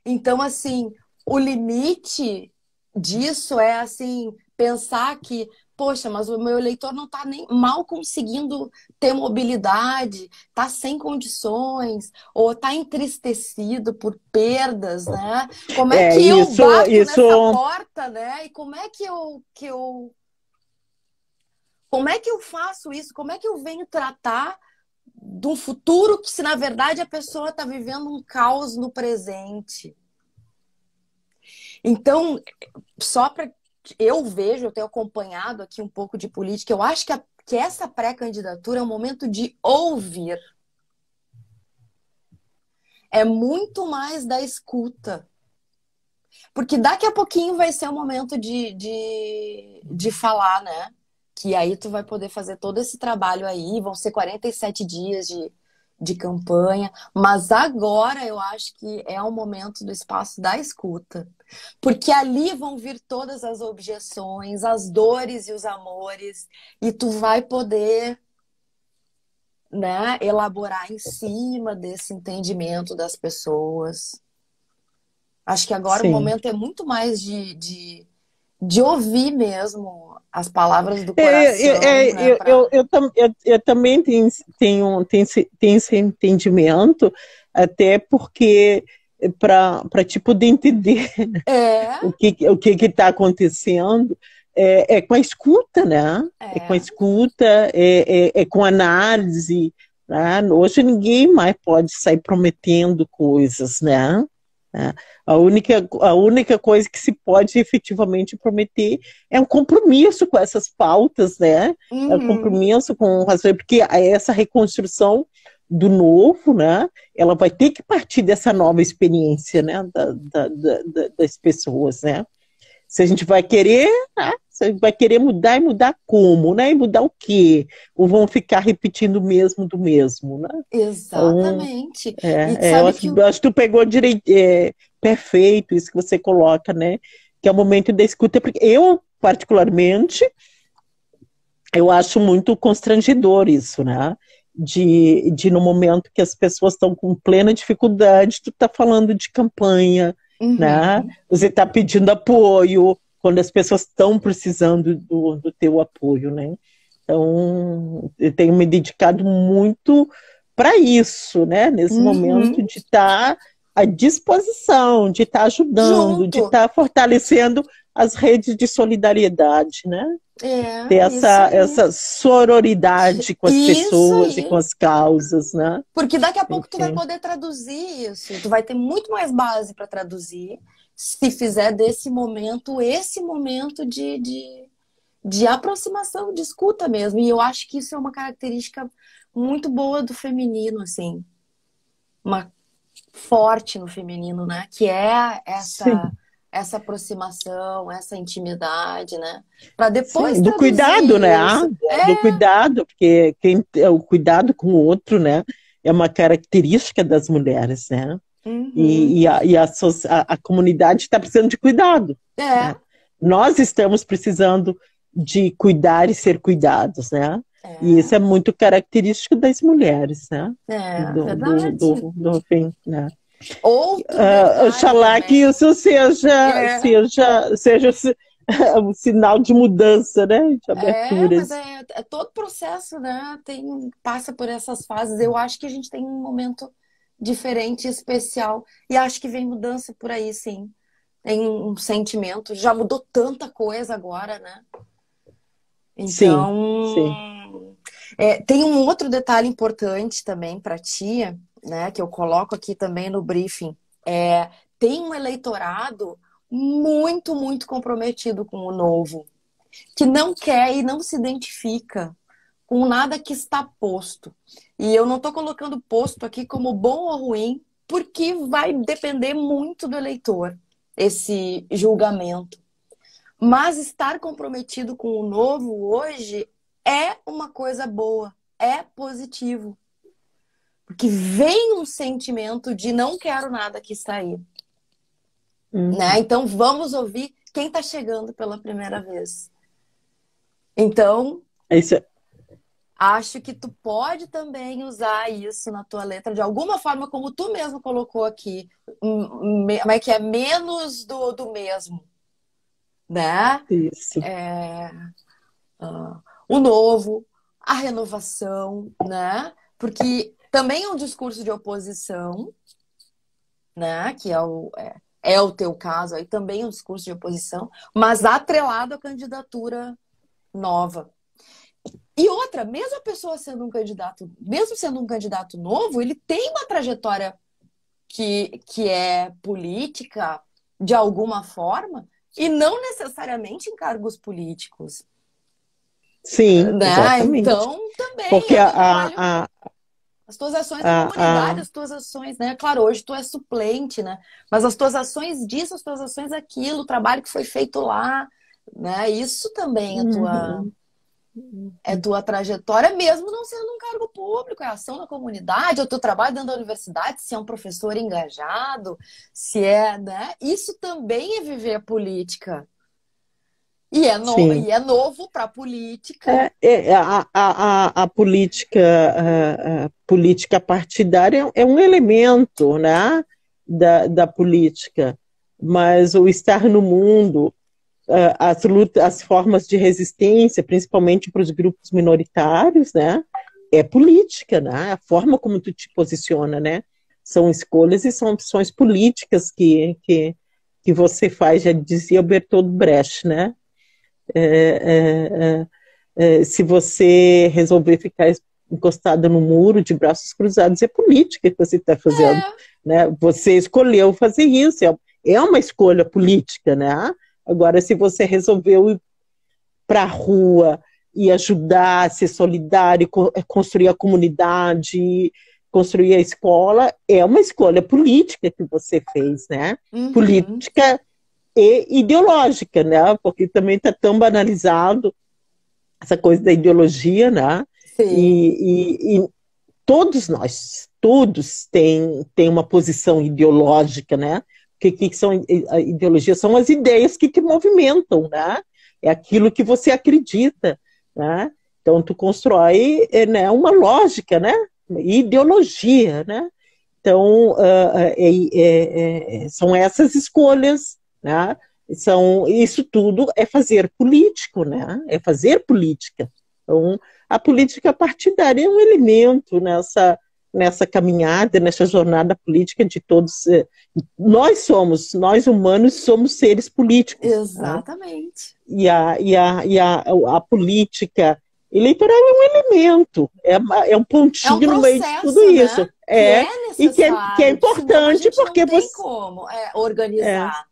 Então, assim, o limite disso é assim pensar que, poxa, mas o meu eleitor não está nem mal conseguindo ter mobilidade, está sem condições, ou está entristecido por perdas, né? Como é É, que eu bato isso, nessa porta, né? E como é que eu faço isso? Como é que eu venho tratar de um futuro que, se na verdade a pessoa está vivendo um caos no presente? Então, só para eu vejo, eu tenho acompanhado aqui um pouco de política, eu acho que essa pré-candidatura é um momento de ouvir. É muito mais da escuta. Porque daqui a pouquinho vai ser o momento de falar, né? Que aí tu vai poder fazer todo esse trabalho aí, vão ser 47 dias de campanha, mas agora eu acho que é o momento do espaço da escuta. Porque ali vão vir todas as objeções, as dores e os amores, e tu vai poder, né, elaborar em cima desse entendimento das pessoas. Acho que agora o sim. momento é muito mais de ouvir mesmo as palavras do coração, né? Eu também tenho esse entendimento, até porque para te poder entender É, o que está acontecendo, é com a escuta, né? É com a é. escuta, é com análise. Né? Hoje ninguém mais pode sair prometendo coisas, né? Né? A única coisa que se pode efetivamente prometer é um compromisso com essas pautas, né? É um Uhum. compromisso porque essa reconstrução do novo, né? Ela vai ter que partir dessa nova experiência, né? Das pessoas, né? Se a gente vai querer, né? Você vai querer mudar e mudar como, né? E mudar o quê? Ou vão ficar repetindo o mesmo do mesmo, né? Então, Exatamente. E tu eu sabe acho, que eu acho que tu pegou direito, perfeito isso que você coloca, né? Que é o momento da escuta, porque eu, particularmente, eu acho muito constrangedor isso, né? De no momento que as pessoas estão com plena dificuldade, tu tá falando de campanha, né? Uhum. Você tá pedindo apoio quando as pessoas estão precisando do teu apoio, né? Então, eu tenho me dedicado muito para isso, né? Nesse momento Uhum. de estar à disposição, de estar ajudando, de Junto. estar fortalecendo as redes de solidariedade, né? Ter Isso aí. essa sororidade com as Isso pessoas e aí. com as causas, né? Porque daqui a pouco tu vai Enfim. poder traduzir isso. Tu vai ter muito mais base para traduzir se fizer desse momento esse momento de aproximação, de escuta mesmo. E eu acho que isso é uma característica muito boa do feminino, assim. Uma forte no feminino, né? Que é Sim, essa aproximação, essa intimidade, né? Para depois sim, do cuidado, né? traduzir isso. Do É. cuidado, porque o cuidado com o outro, né? É uma característica das mulheres, né? Uhum. A comunidade está precisando de cuidado, É. né? Nós estamos precisando de cuidar e ser cuidados, né? E isso É. é muito característico das mulheres, né? É, verdade. Fim, né? Outro detalhe Oxalá que também. isso É, seja um sinal de mudança, né? De mas aberturas. é todo processo, né? Passa por essas fases. Eu acho que a gente tem um momento diferente, especial. E acho que vem mudança por aí, sim. Tem um sentimento. Já mudou tanta coisa agora, né? Sim, sim. Então, tem um outro detalhe importante também para ti, né? Que eu coloco aqui também no briefing. Tem um eleitorado muito, muito comprometido com o novo, que não quer e não se identifica com nada que está posto. E eu não estou colocando posto aqui como bom ou ruim, porque vai depender muito do eleitor, esse julgamento. Mas estar comprometido com o novo hoje é uma coisa boa, é positivo. Porque vem um sentimento de não quero nada que está aí. Né? Uhum. Então vamos ouvir quem está chegando pela primeira vez. Então, Isso, acho que tu pode também usar isso na tua letra de alguma forma, como tu mesmo colocou aqui. Como é que é? Menos do mesmo, né? isso. O novo, a renovação, né? Porque também é um discurso de oposição, né? Que é o teu caso aí, também é um discurso de oposição, mas atrelado à candidatura nova. E outra, mesmo a pessoa sendo um candidato, mesmo sendo um candidato novo, ele tem uma trajetória que é política de alguma forma e não necessariamente em cargos políticos, Sim, né? exatamente. Então, também Porque é o teu trabalho, as tuas ações na comunidade, a, as tuas ações, né? Claro, hoje tu é suplente, né? Mas as tuas ações disso, as tuas ações aquilo, o trabalho que foi feito lá, né? Isso também uhum, é uhum. tua trajetória, mesmo não sendo um cargo público, é ação na comunidade, é o teu trabalho dentro da universidade, se é um professor engajado, se é, né? Isso também é viver a política. Sim. E é novo para a política. A política, a política partidária é um elemento, né, da política, mas o estar no mundo, as lutas, as formas de resistência, principalmente para os grupos minoritários, né, é política, né, a forma como tu te posiciona, né, são escolhas e são opções políticas que você faz, já dizia o Bertolt Brecht, né, é, se você resolver ficar encostada no muro de braços cruzados, é política que você está fazendo, É, né? Você escolheu fazer isso, é uma escolha política, né? Agora, se você resolveu ir para a rua e ajudar, ser solidário, construir a comunidade, construir a escola, é uma escolha política que você fez, né? uhum, Política e ideológica, né? Porque também está tão banalizado essa coisa da ideologia, né? Sim. E todos têm uma posição ideológica, né? Que são a ideologia? São as ideias que te movimentam, né? É aquilo que você acredita, né? Então, tu constrói, né, uma lógica, né? Ideologia, né? Então, são essas escolhas, né? Isso tudo é fazer político, né? É fazer política. Então, a política partidária é um elemento nessa caminhada, nessa jornada política de todos. Nós humanos, somos seres políticos. Né? Exatamente. A política eleitoral é um elemento, é um É um pontinho no meio de tudo processo, isso. né? Que é E que é necessário, senão a importante gente não porque tem você. como É, organizar.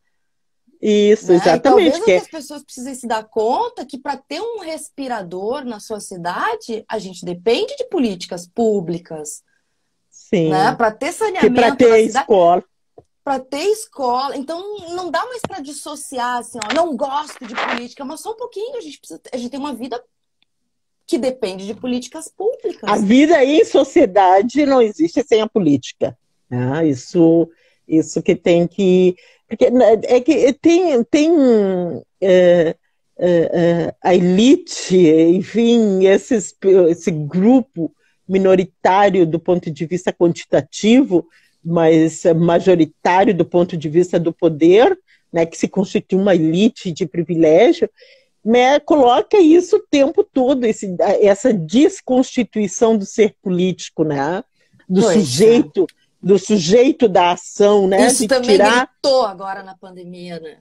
isso, Né? E talvez exatamente. o que as pessoas precisem se dar conta é que para ter um respirador na sua cidade, a gente depende de políticas públicas, né? Sim. Para ter Que para saneamento na ter cidade, escola. para ter escola. Então não dá mais para dissociar assim, ó, não gosto de política, mas só um pouquinho, a gente tem uma vida que depende de políticas A públicas. vida em sociedade não existe sem a política. Né? Isso que tem que. Porque é que tem a elite, enfim, esse grupo minoritário do ponto de vista quantitativo, mas majoritário do ponto de vista do poder, né, que se constitui uma elite de privilégio, né, coloca isso o tempo todo, essa desconstituição do ser político, né, do Pois é. sujeito, do sujeito da ação, né, Isso de também tirar. gritou agora na pandemia, né?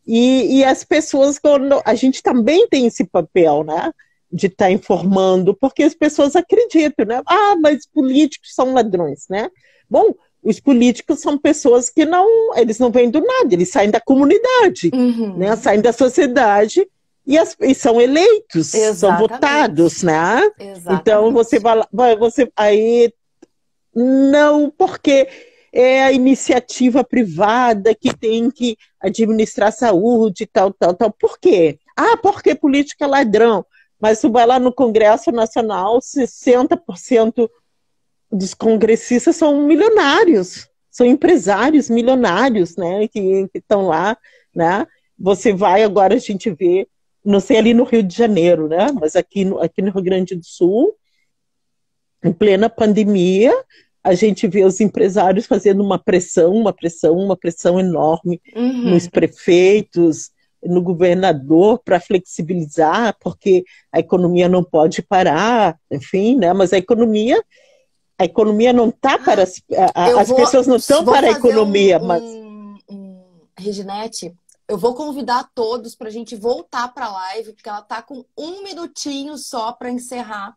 E as pessoas, quando a gente também tem esse papel, né, de estar informando, porque as pessoas acreditam, né, mas políticos são ladrões, né? Bom, os políticos são pessoas que eles não vêm do nada, eles saem da comunidade, né? Saem da sociedade e são eleitos, são votados, né? Então Exatamente. você aí não, porque é a iniciativa privada que tem que administrar a saúde, tal. Por quê? Porque política é ladrão. Mas tu vai lá no Congresso Nacional, 60% dos congressistas são milionários, são empresários milionários, né, que estão lá, né? Você vai agora, a gente vê, não sei ali no Rio de Janeiro, né, mas aqui no Rio Grande do Sul, em plena pandemia, a gente vê os empresários fazendo uma pressão enorme nos prefeitos, no governador para flexibilizar, porque a economia não pode parar, enfim, né? Mas a economia não está para as pessoas não estão para a economia, mas Reginete, eu vou convidar todos para a gente voltar para a live, porque ela tá com um minutinho só para encerrar.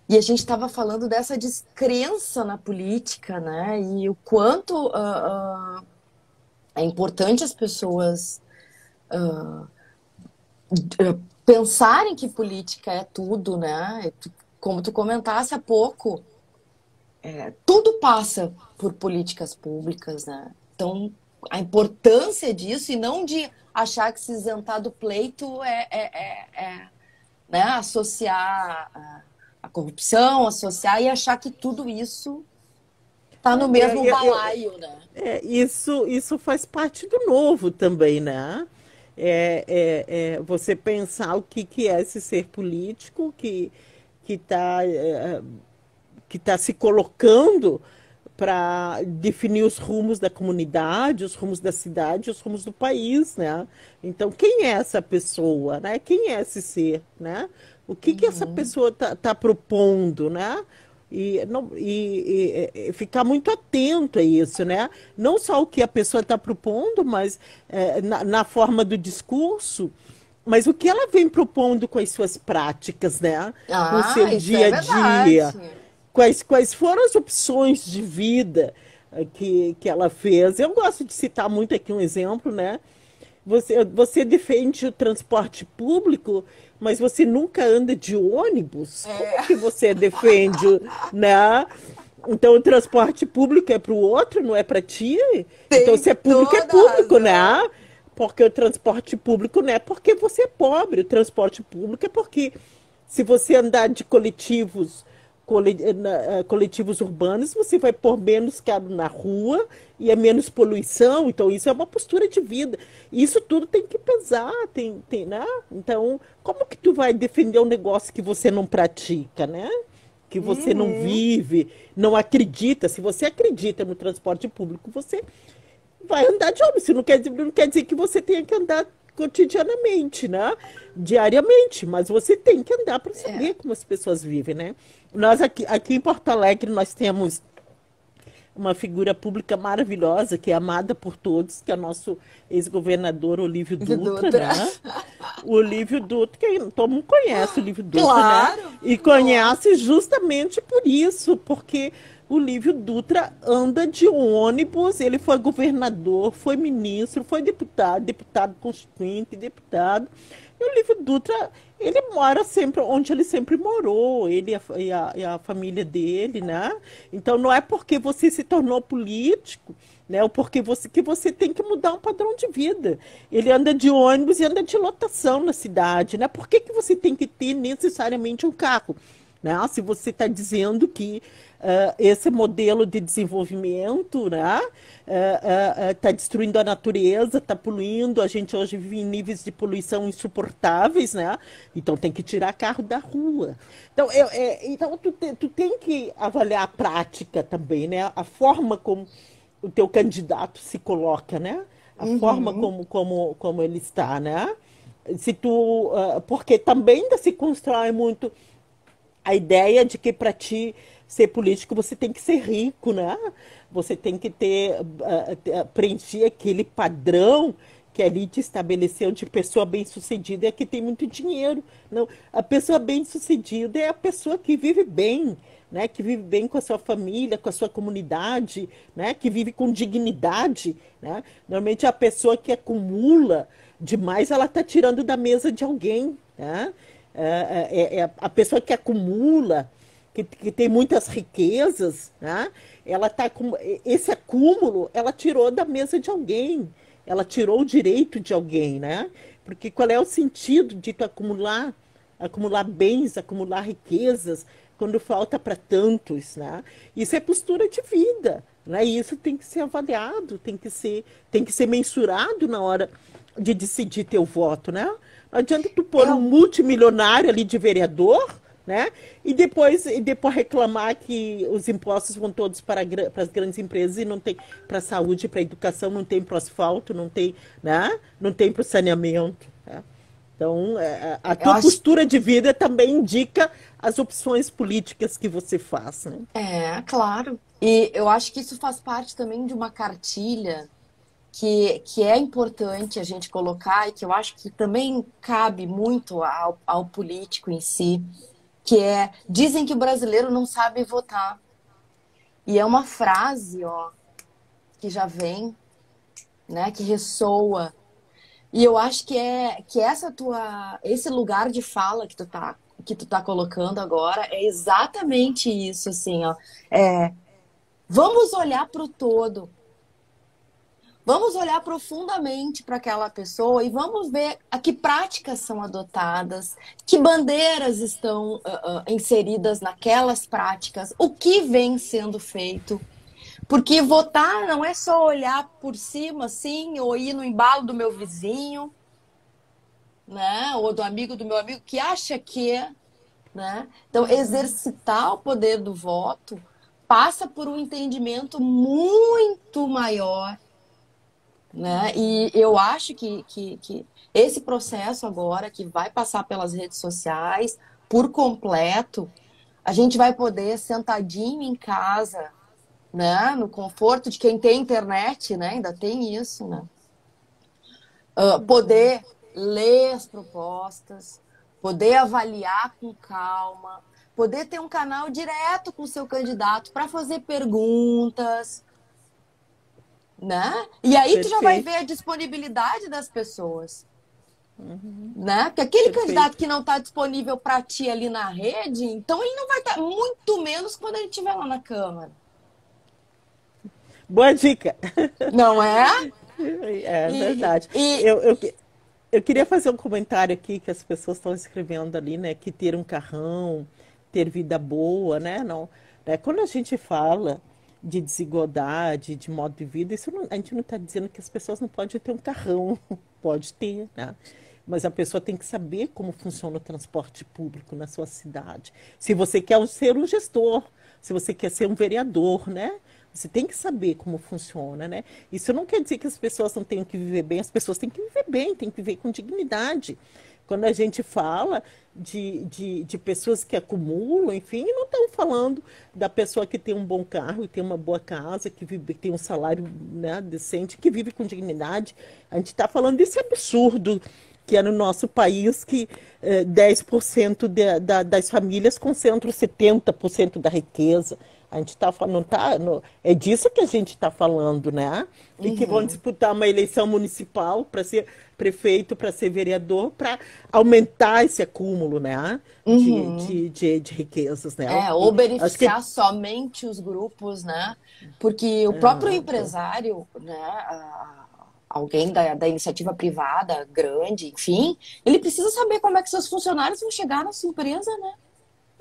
E a gente estava falando dessa descrença na política, né? E o quanto é importante as pessoas pensarem que política é tudo, né? Como tu comentasse há pouco, tudo passa por políticas públicas, né? Então, a importância disso e não de achar que se isentar do pleito né, associar a corrupção, associar e achar que tudo isso está no mesmo balaio, né? Isso faz parte do novo também, né? Você pensar o que é esse ser político que está se colocando para definir os rumos da comunidade, os rumos da cidade, os rumos do país, né? Então, quem é essa pessoa, né? Quem é esse ser, né? O que essa pessoa tá propondo, né? E ficar muito atento a isso, né? Não só o que a pessoa está propondo, mas na forma do discurso, mas o que ela vem propondo com as suas práticas, né? Com o seu Isso dia é a dia. verdade. Quais foram as opções de vida que ela fez? Eu gosto de citar muito aqui um exemplo, né? Você defende o transporte público, mas você nunca anda de ônibus? Como que você defende, né? Então o transporte público é para o outro, não é para ti? Então Tem se é público, é toda a público, razão. né? Porque o transporte público não é porque você é pobre, o transporte público é porque se você andar de coletivos urbanos, você vai pôr menos carro na rua e é menos poluição. Então, isso é uma postura de vida. Isso tudo tem que pesar, né? Então, como que tu vai defender um negócio que você não pratica, né? Que você não Uhum. vive, não acredita. Se você acredita no transporte público, você vai andar de ônibus. Isso não quer dizer que você tenha que andar cotidianamente, né? Diariamente, mas você tem que andar para É. saber como as pessoas vivem, né? Nós aqui em Porto Alegre, nós temos uma figura pública maravilhosa, que é amada por todos, que é o nosso ex-governador Olívio Dutra, Dutra. né? O Olívio Dutra, que todo mundo conhece o Olívio Dutra, né? Claro! E conhece Nossa! justamente por isso, porque o Olívio Dutra anda de ônibus, ele foi governador, foi ministro, foi deputado, deputado constituinte, deputado. E o Olívio Dutra, ele mora sempre onde ele sempre morou, ele e a família dele, né? Então não é porque você se tornou político, né? Ou porque que você tem que mudar um padrão de vida. Ele anda de ônibus e anda de lotação na cidade, né? Por que você tem que ter necessariamente um carro? Né? Se você está dizendo que esse modelo de desenvolvimento, né, está destruindo a natureza, está poluindo, a gente hoje vive em níveis de poluição insuportáveis, né? Então tem que tirar carro da rua. Então, então tu tem que avaliar a prática também, né? A forma como o teu candidato se coloca, né? A forma Uhum. como ele está, né? Se tu, porque também ainda se constrói muito a ideia de que para ti ser político você tem que ser rico, né? Você tem que preencher aquele padrão que a elite estabeleceu de pessoa bem-sucedida é que tem muito dinheiro. Não, a pessoa bem-sucedida é a pessoa que vive bem, né? Que vive bem com a sua família, com a sua comunidade, né? Que vive com dignidade, né? Normalmente a pessoa que acumula demais, ela está tirando da mesa de alguém, né? É a pessoa que acumula, que tem muitas riquezas, né? Ela tá com esse acúmulo, ela tirou da mesa de alguém, ela tirou o direito de alguém, né? Porque qual é o sentido de tu acumular bens, acumular riquezas, quando falta para tantos, né? Isso é postura de vida, né? E isso tem que ser avaliado, tem que ser mensurado na hora de decidir teu voto, né? Não adianta tu pôr um Eu, multimilionário ali de vereador, né? E depois reclamar que os impostos vão todos para as grandes empresas e não tem para a saúde, para a educação, não tem para o asfalto, não tem, né? Não tem para o saneamento. Né? Então, a eu tua acho. postura de vida também indica as opções políticas que você faz, né? É, claro. E eu acho que isso faz parte também de uma cartilha que é importante a gente colocar e que eu acho que também cabe muito ao político em si, que é, dizem que o brasileiro não sabe votar. E é uma frase, ó, que já vem, né, que ressoa. E eu acho que esse lugar de fala que tu tá colocando agora é exatamente isso, assim, ó. Vamos olhar para o todo. Vamos olhar profundamente para aquela pessoa e vamos ver a que práticas são adotadas, que bandeiras estão inseridas naquelas práticas, o que vem sendo feito. Porque votar não é só olhar por cima, assim, ou ir no embalo do meu vizinho, né? Ou do amigo do meu amigo que acha que é, né? Então, exercitar o poder do voto passa por um entendimento muito maior, né? E eu acho que esse processo agora, que vai passar pelas redes sociais por completo, a gente vai poder, sentadinho em casa, né? No conforto de quem tem internet, né? Ainda tem isso, né? Poder ler as propostas, poder avaliar com calma, poder ter um canal direto com o seu candidato para fazer perguntas, né? E aí tu já vai ver Perfeito. a disponibilidade das pessoas. né? Porque aquele Perfeito. candidato que não está disponível para ti ali na rede, então ele não vai estar, muito menos quando ele estiver lá na Câmara. Boa dica. Não é? É verdade. E Eu queria fazer um comentário aqui que as pessoas estão escrevendo ali, né? Que ter um carrão, ter vida boa, né? Não, né? Quando a gente fala de desigualdade, de modo de vida, a gente não está dizendo que as pessoas não podem ter um carrão. Pode ter, né? Mas a pessoa tem que saber como funciona o transporte público na sua cidade. Se você quer ser um gestor, se você quer ser um vereador, né? Você tem que saber como funciona, né? Isso não quer dizer que as pessoas não tenham que viver bem, as pessoas têm que viver bem, têm que viver com dignidade. Quando a gente fala de pessoas que acumulam, enfim, não estamos falando da pessoa que tem um bom carro, e tem uma boa casa, que vive, tem um salário, né, decente, que vive com dignidade. A gente está falando desse absurdo que é no nosso país que 10% das famílias concentram 70% da riqueza. A gente está falando, é disso que a gente está falando, né? E que vão disputar uma eleição municipal para ser prefeito, para ser vereador, para aumentar esse acúmulo, né? De riquezas, né? ou Acho que beneficiar somente os grupos, né? Porque o próprio empresário, né? Alguém da iniciativa privada, grande, enfim, ele precisa saber como é que seus funcionários vão chegar na sua empresa, né?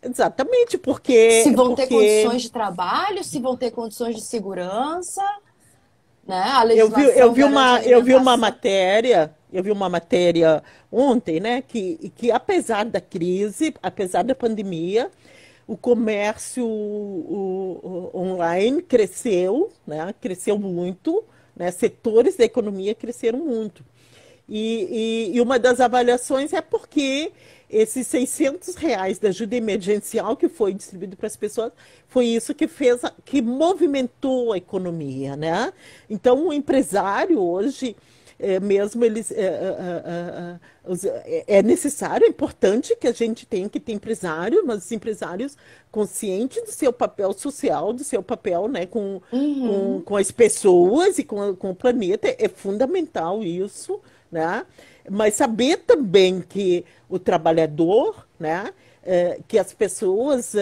exatamente, porque Se vão ter condições de trabalho, se vão ter condições de segurança, né? A legislação garante eu vi uma matéria ontem, né, que apesar da crise, apesar da pandemia, o comércio online cresceu, né, cresceu muito, né, setores da economia cresceram muito. E uma das avaliações é porque esses R$ 600 da ajuda emergencial que foi distribuído para as pessoas foi isso que fez, que movimentou a economia, né? Então, o empresário hoje, mesmo eles, é necessário, é importante que a gente tenha que ter empresário, mas os empresários conscientes do seu papel social, do seu papel, né, com as pessoas e com o planeta, é fundamental isso, né? Mas saber também que o trabalhador, né, que as pessoas,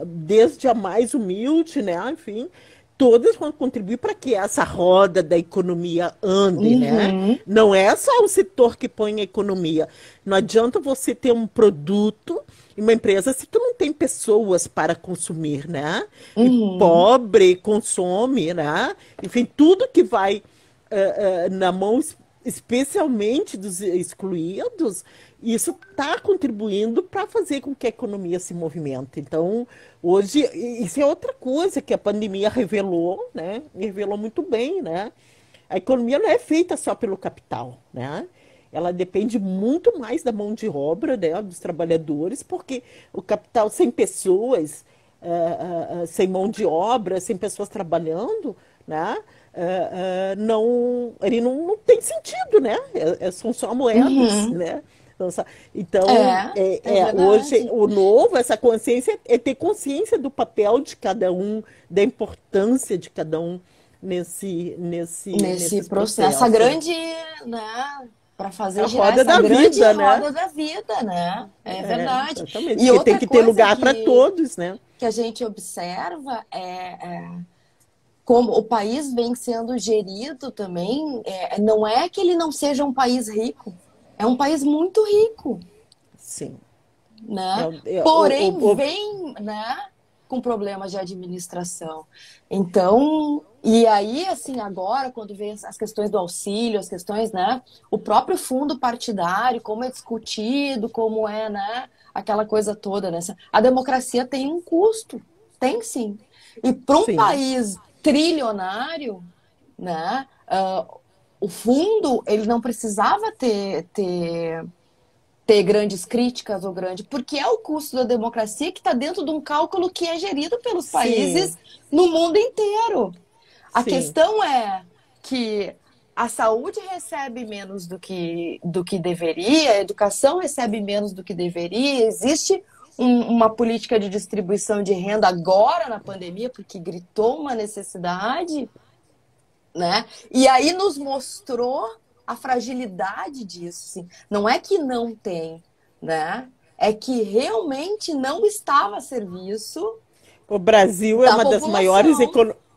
desde a mais humilde, né, enfim, todas vão contribuir para que essa roda da economia ande, né? Não é só o setor que põe a economia. Não adianta você ter um produto e uma empresa se tu não tem pessoas para consumir, né? E pobre consome, né? Enfim, tudo que vai na mão especialmente dos excluídos, isso está contribuindo para fazer com que a economia se movimente. Então, hoje, isso é outra coisa que a pandemia revelou, né? Revelou muito bem, né? A economia não é feita só pelo capital, né? Ela depende muito mais da mão de obra, né, dos trabalhadores, porque o capital sem pessoas, sem mão de obra, sem pessoas trabalhando, né? Ele não tem sentido, né? São só moedas, né? Então, hoje, verdade. o novo, essa consciência, é ter consciência do papel de cada um, da importância de cada um nesses processo, essa processos. grande, né, para fazer A girar roda essa da grande vida, né? roda da vida, né? É verdade. Exatamente, E porque tem outra que ter coisa lugar para todos, né? que a gente observa é como o país vem sendo gerido também, não é que ele não seja um país rico, é um país muito rico, Sim. né? Porém, vem, né, com problemas de administração. Então, e aí, assim, agora, quando vem as questões do auxílio, as questões, né, o próprio fundo partidário, como é discutido, como é, né, aquela coisa toda, né? A democracia tem um custo, tem sim. E para um país trilionário, né, o fundo, ele não precisava ter grandes críticas ou grande, porque é o custo da democracia que está dentro de um cálculo que é gerido pelos países no mundo inteiro. A questão é que a saúde recebe menos do que deveria, a educação recebe menos do que deveria, existe uma política de distribuição de renda agora na pandemia, porque gritou uma necessidade, né? E aí nos mostrou a fragilidade disso, assim. Não é que não tem, né? É que realmente não estava a serviço O Brasil da população.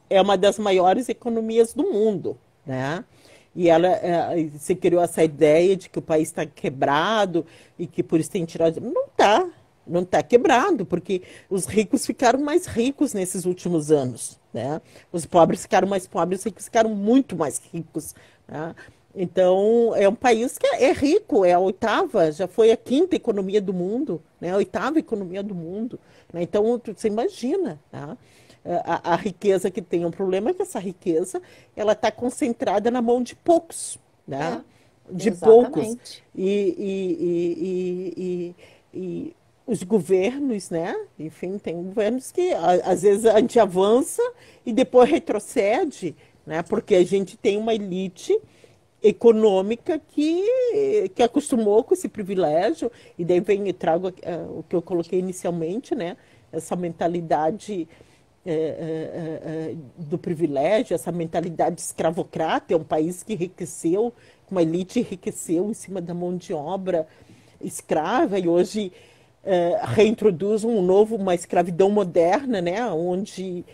é uma das maiores economias do mundo, né? E se criou essa ideia de que o país está quebrado e que por isso tem tirado. Não está quebrado, porque os ricos ficaram mais ricos nesses últimos anos, né? Os pobres ficaram mais pobres, os ricos ficaram muito mais ricos, né? Então, é um país que é rico, é a oitava, já foi a quinta economia do mundo, né? A oitava economia do mundo, né? Então, você imagina, tá? A riqueza que tem. Um problema é que essa riqueza ela está concentrada na mão de poucos, É, né? De poucos. exatamente. E os governos, né? Enfim, tem governos que às vezes a gente avança e depois retrocede, né? Porque a gente tem uma elite econômica que acostumou com esse privilégio, e daí vem e trago o que eu coloquei inicialmente, né? Essa mentalidade do privilégio, essa mentalidade escravocrata. É um país que enriqueceu, uma elite enriqueceu em cima da mão de obra escrava, e hoje reintroduz uma escravidão moderna, né? Onde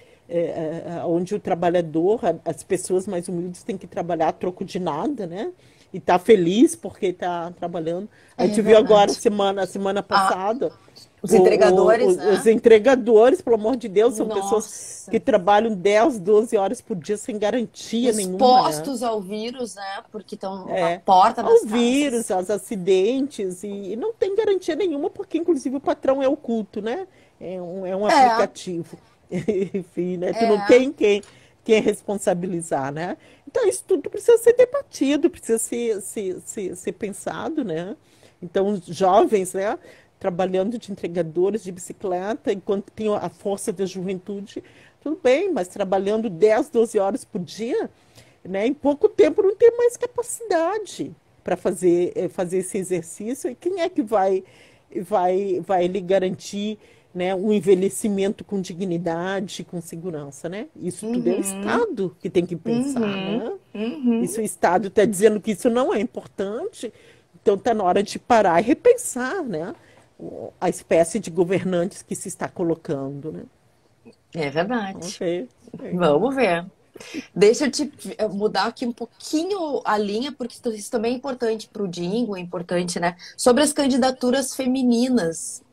o trabalhador, as pessoas mais humildes têm que trabalhar a troco de nada, né? E tá feliz porque está trabalhando. A É gente viu agora, verdade. semana Ah, passada, os entregadores, os né? entregadores, pelo amor de Deus, são pessoas que Nossa, trabalham 10, 12 horas por dia sem garantia nenhuma, né? expostos ao vírus, né? Porque estão na É, porta das ao vírus, casas. aos acidentes, e não tem garantia nenhuma, porque inclusive o patrão é oculto, né? É um É, aplicativo. Enfim, né? Tu não é. tem quem responsabilizar, né? Então, isso tudo precisa ser debatido, precisa ser pensado, né? Então, os jovens, né? Trabalhando de entregadores de bicicleta, enquanto tem a força da juventude, tudo bem, mas trabalhando 10, 12 horas por dia, né? Em pouco tempo não tem mais capacidade para fazer esse exercício. E quem é que vai lhe garantir, né, um envelhecimento com dignidade, com segurança, né? Isso tudo é o Uhum, Estado que tem que pensar, uhum, né? E se uhum. o Estado está dizendo que isso não é importante, então está na hora de parar e repensar, né? A espécie de governantes que se está colocando, né? É Vamos verdade. ver. Vamos ver. Deixa eu te mudar aqui um pouquinho a linha, porque isso também é importante para o Dingo, é importante, né? Sobre as candidaturas femininas,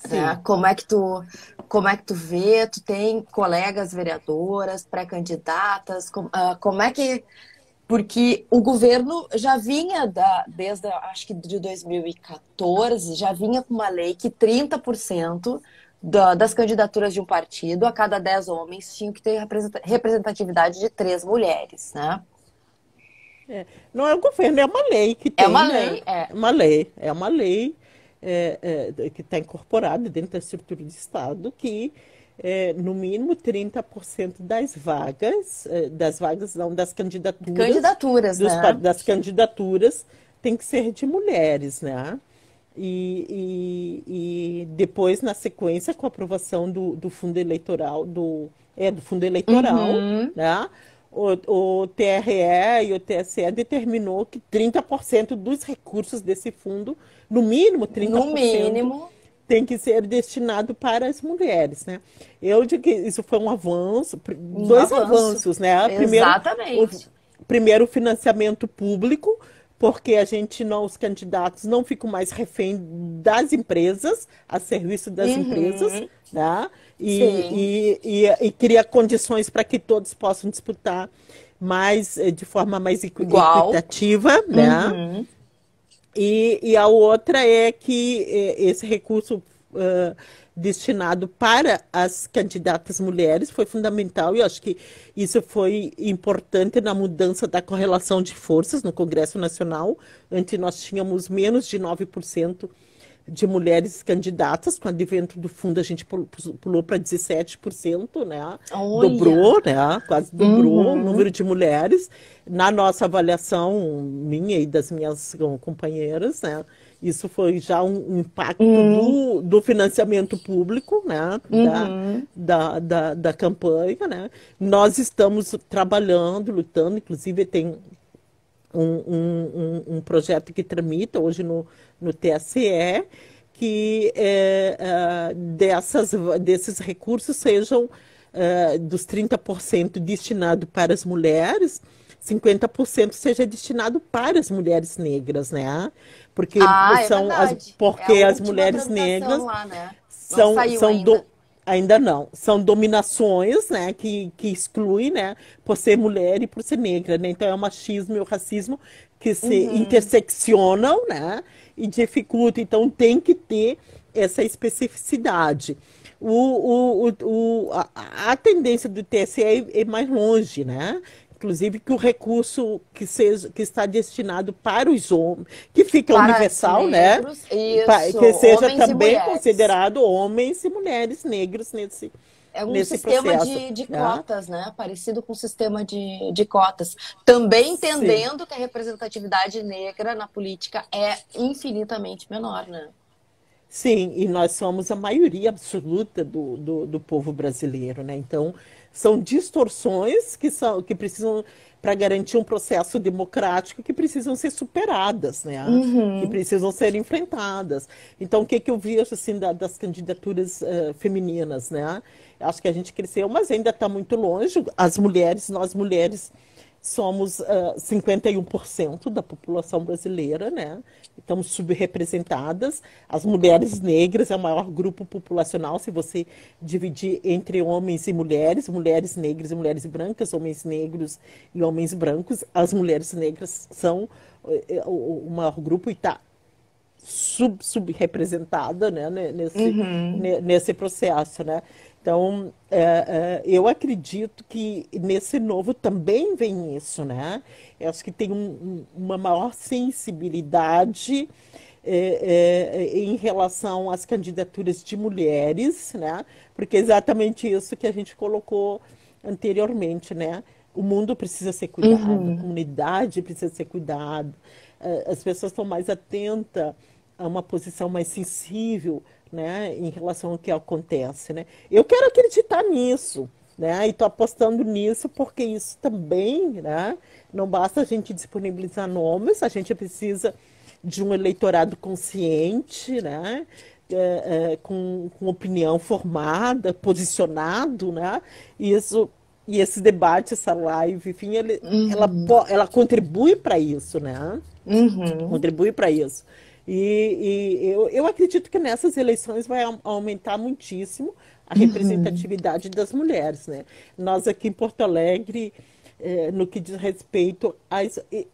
né? Sim. Como é que tu vê? Tu tem colegas vereadoras, pré-candidatas, como é que... Porque o governo já vinha, acho que de 2014, já vinha com uma lei que 30% das candidaturas de um partido, a cada 10 homens, tinham que ter representatividade de 3 mulheres, né? Não é o governo, é uma lei que É uma tem, né? lei, é. É uma lei que está incorporada dentro da estrutura do Estado, que no mínimo 30% das vagas não, das candidaturas, Candidaturas, né? das candidaturas tem que ser de mulheres, né? E depois, na sequência, com a aprovação do fundo eleitoral, do fundo eleitoral, Uhum. né? O TRE e o TSE determinou que 30% dos recursos desse fundo, no mínimo No 30%, mínimo. tem que ser destinado para as mulheres, né? Eu digo que isso foi um avanço, Um dois avanço. avanços, né? Exatamente. Primeiro o financiamento público, porque a gente não, os candidatos não ficam mais refém das empresas, a serviço das empresas, Uhum. né? Sim. E cria condições para que todos possam disputar de forma mais Igual. equitativa, né? Uhum. E a outra é que esse recurso destinado para as candidatas mulheres foi fundamental, e eu acho que isso foi importante na mudança da correlação de forças no Congresso Nacional. Antes nós tínhamos menos de 9% de mulheres candidatas. Com o advento do fundo, a gente pulou para 17%, né? Olha. Dobrou, né? Quase dobrou o Uhum. número de mulheres. Na nossa avaliação, minha e das minhas companheiras, né? Isso foi já um impacto Uhum. do financiamento público, né? Uhum. Da campanha, né? Nós estamos trabalhando, lutando, inclusive tem um projeto que tramita hoje no TSE, que desses recursos sejam dos 30% destinado para as mulheres, 50% seja destinado para as mulheres negras, né? Porque Ah, é são verdade. É a porque as última mulheres tramitação negras lá, né? Não são, saiu são ainda. do, ainda não, são dominações, né, que excluem, né, por ser mulher e por ser negra, né? Então é o machismo e o racismo que se Uhum. interseccionam, né, e dificultam. Então tem que ter essa especificidade. A tendência do TSE é mais longe, né? Inclusive que o recurso que está destinado para os homens, que fica Para os universal, né? negros, isso, Que seja homens e também mulheres. considerado homens e mulheres negros É um nesse sistema processo, de né? cotas, né? Parecido com o sistema de cotas. Também Sim. entendendo que a representatividade negra na política é infinitamente menor, né? Sim, e nós somos a maioria absoluta do povo brasileiro, né? Então, são distorções que precisam, para garantir um processo democrático, que precisam ser superadas, né? Que Uhum. precisam ser enfrentadas. Então, o que que eu vejo, assim, das candidaturas femininas, né? Acho que a gente cresceu, mas ainda está muito longe. Nós mulheres, somos 51% da população brasileira, né? Estamos subrepresentadas. As mulheres negras é o maior grupo populacional, se você dividir entre homens e mulheres, mulheres negras e mulheres brancas, homens negros e homens brancos. As mulheres negras são o maior grupo e está subrepresentada, né, Uhum. nesse processo, né? Então, eu acredito que nesse novo também vem isso, né? Eu acho que tem uma maior sensibilidade em relação às candidaturas de mulheres, né? Porque é exatamente isso que a gente colocou anteriormente, né? O mundo precisa ser cuidado, a Uhum. comunidade precisa ser cuidada, as pessoas estão mais atentas a uma posição mais sensível, né, em relação ao que acontece, né? Eu quero acreditar nisso, né? E estou apostando nisso porque isso também, né? Não basta a gente disponibilizar nomes, a gente precisa de um eleitorado consciente, né? Com opinião formada, posicionado, né? E isso e esse debate, essa live, enfim, Uhum. ela contribui para isso, né? Uhum. Contribui para isso. Eu acredito que nessas eleições vai aumentar muitíssimo a Uhum. representatividade das mulheres, né? Nós aqui em Porto Alegre, no que diz respeito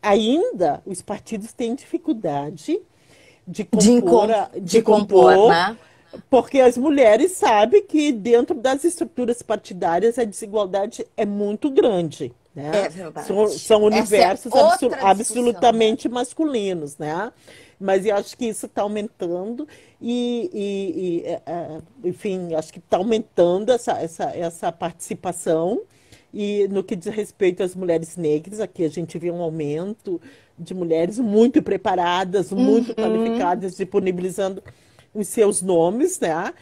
ainda os partidos têm dificuldade de De compor, compor, né? porque as mulheres sabem que dentro das estruturas partidárias a desigualdade é muito grande, É né? verdade. São Essa é universos outra discussão, né? absolutamente masculinos, né? Mas eu acho que isso está aumentando enfim, acho que está aumentando essa participação. E no que diz respeito às mulheres negras, aqui a gente vê um aumento de mulheres muito preparadas, muito Uhum. qualificadas, disponibilizando os seus nomes, né,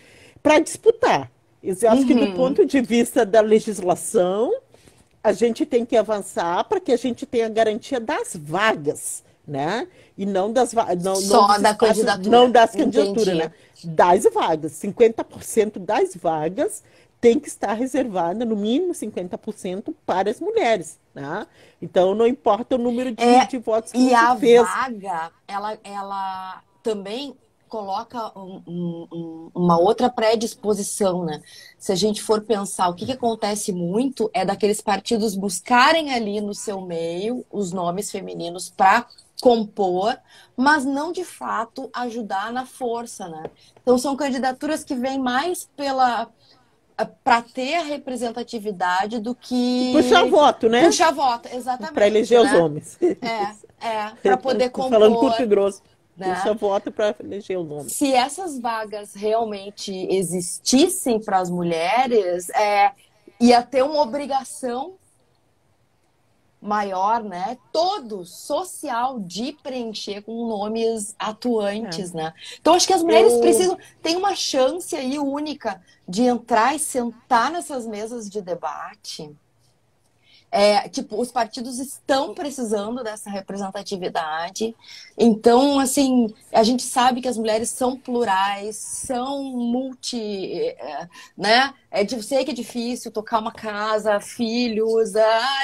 para disputar. Eu acho que do Uhum. ponto de vista da legislação, a gente tem que avançar para que a gente tenha garantia das vagas, né? E não Só dos da espaços, não candidatura. das candidaturas, Entendi. né? Das vagas. 50% das vagas tem que estar reservada, no mínimo 50% para as mulheres, né? Então, não importa o número É, de votos que e você a fez. vaga, ela também coloca uma outra predisposição, né? Se a gente for pensar, o que que acontece muito é daqueles partidos buscarem ali no seu meio os nomes femininos para compor, mas não de fato ajudar na força, né? Então são candidaturas que vêm mais pela para ter a representatividade do E puxar que voto, né? puxar voto, Para exatamente, eleger os né? homens. Para poder Falando compor, curto e grosso. Puxa né? voto para eleger os homens. Se essas vagas realmente existissem para as mulheres, ia ter uma obrigação maior, né? Todo social de preencher com nomes É. atuantes, né? Então acho que as mulheres Eu, precisam tem uma chance aí única de entrar e sentar nessas mesas de debate Tipo, os partidos estão precisando dessa representatividade. Então, assim, a gente sabe que as mulheres são plurais, são né? Sei que é difícil tocar uma casa, filhos,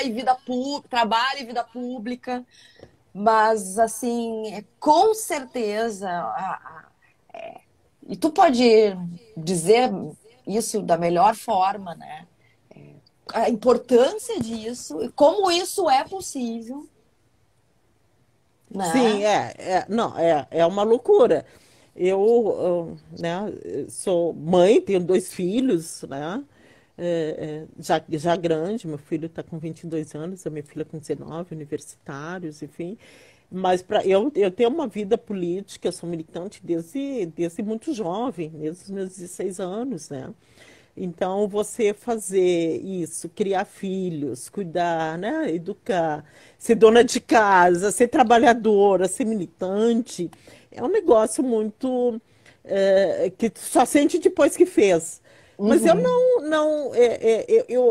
vida pública, trabalho e vida pública. Mas, assim, com certeza, e tu pode dizer isso da melhor forma, né? A importância disso e como isso é possível, Sim, né? não, é uma loucura. Né, sou mãe, tenho 2 filhos, né? Já grande, meu filho está com 22 anos, a minha filha com 19, universitários, enfim. Mas eu tenho uma vida política, eu sou militante desde muito jovem, desde os meus 16 anos, né? Então, você fazer isso, criar filhos, cuidar, né, educar, ser dona de casa, ser trabalhadora, ser militante, é um negócio muito que tu só sente depois que fez. Mas eu Uhum, não,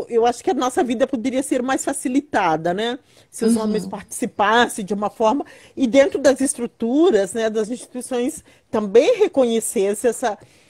eu acho que a nossa vida poderia ser mais facilitada, né? Se os homens uhum, participassem de uma forma e dentro das estruturas, né, das instituições também reconhecesse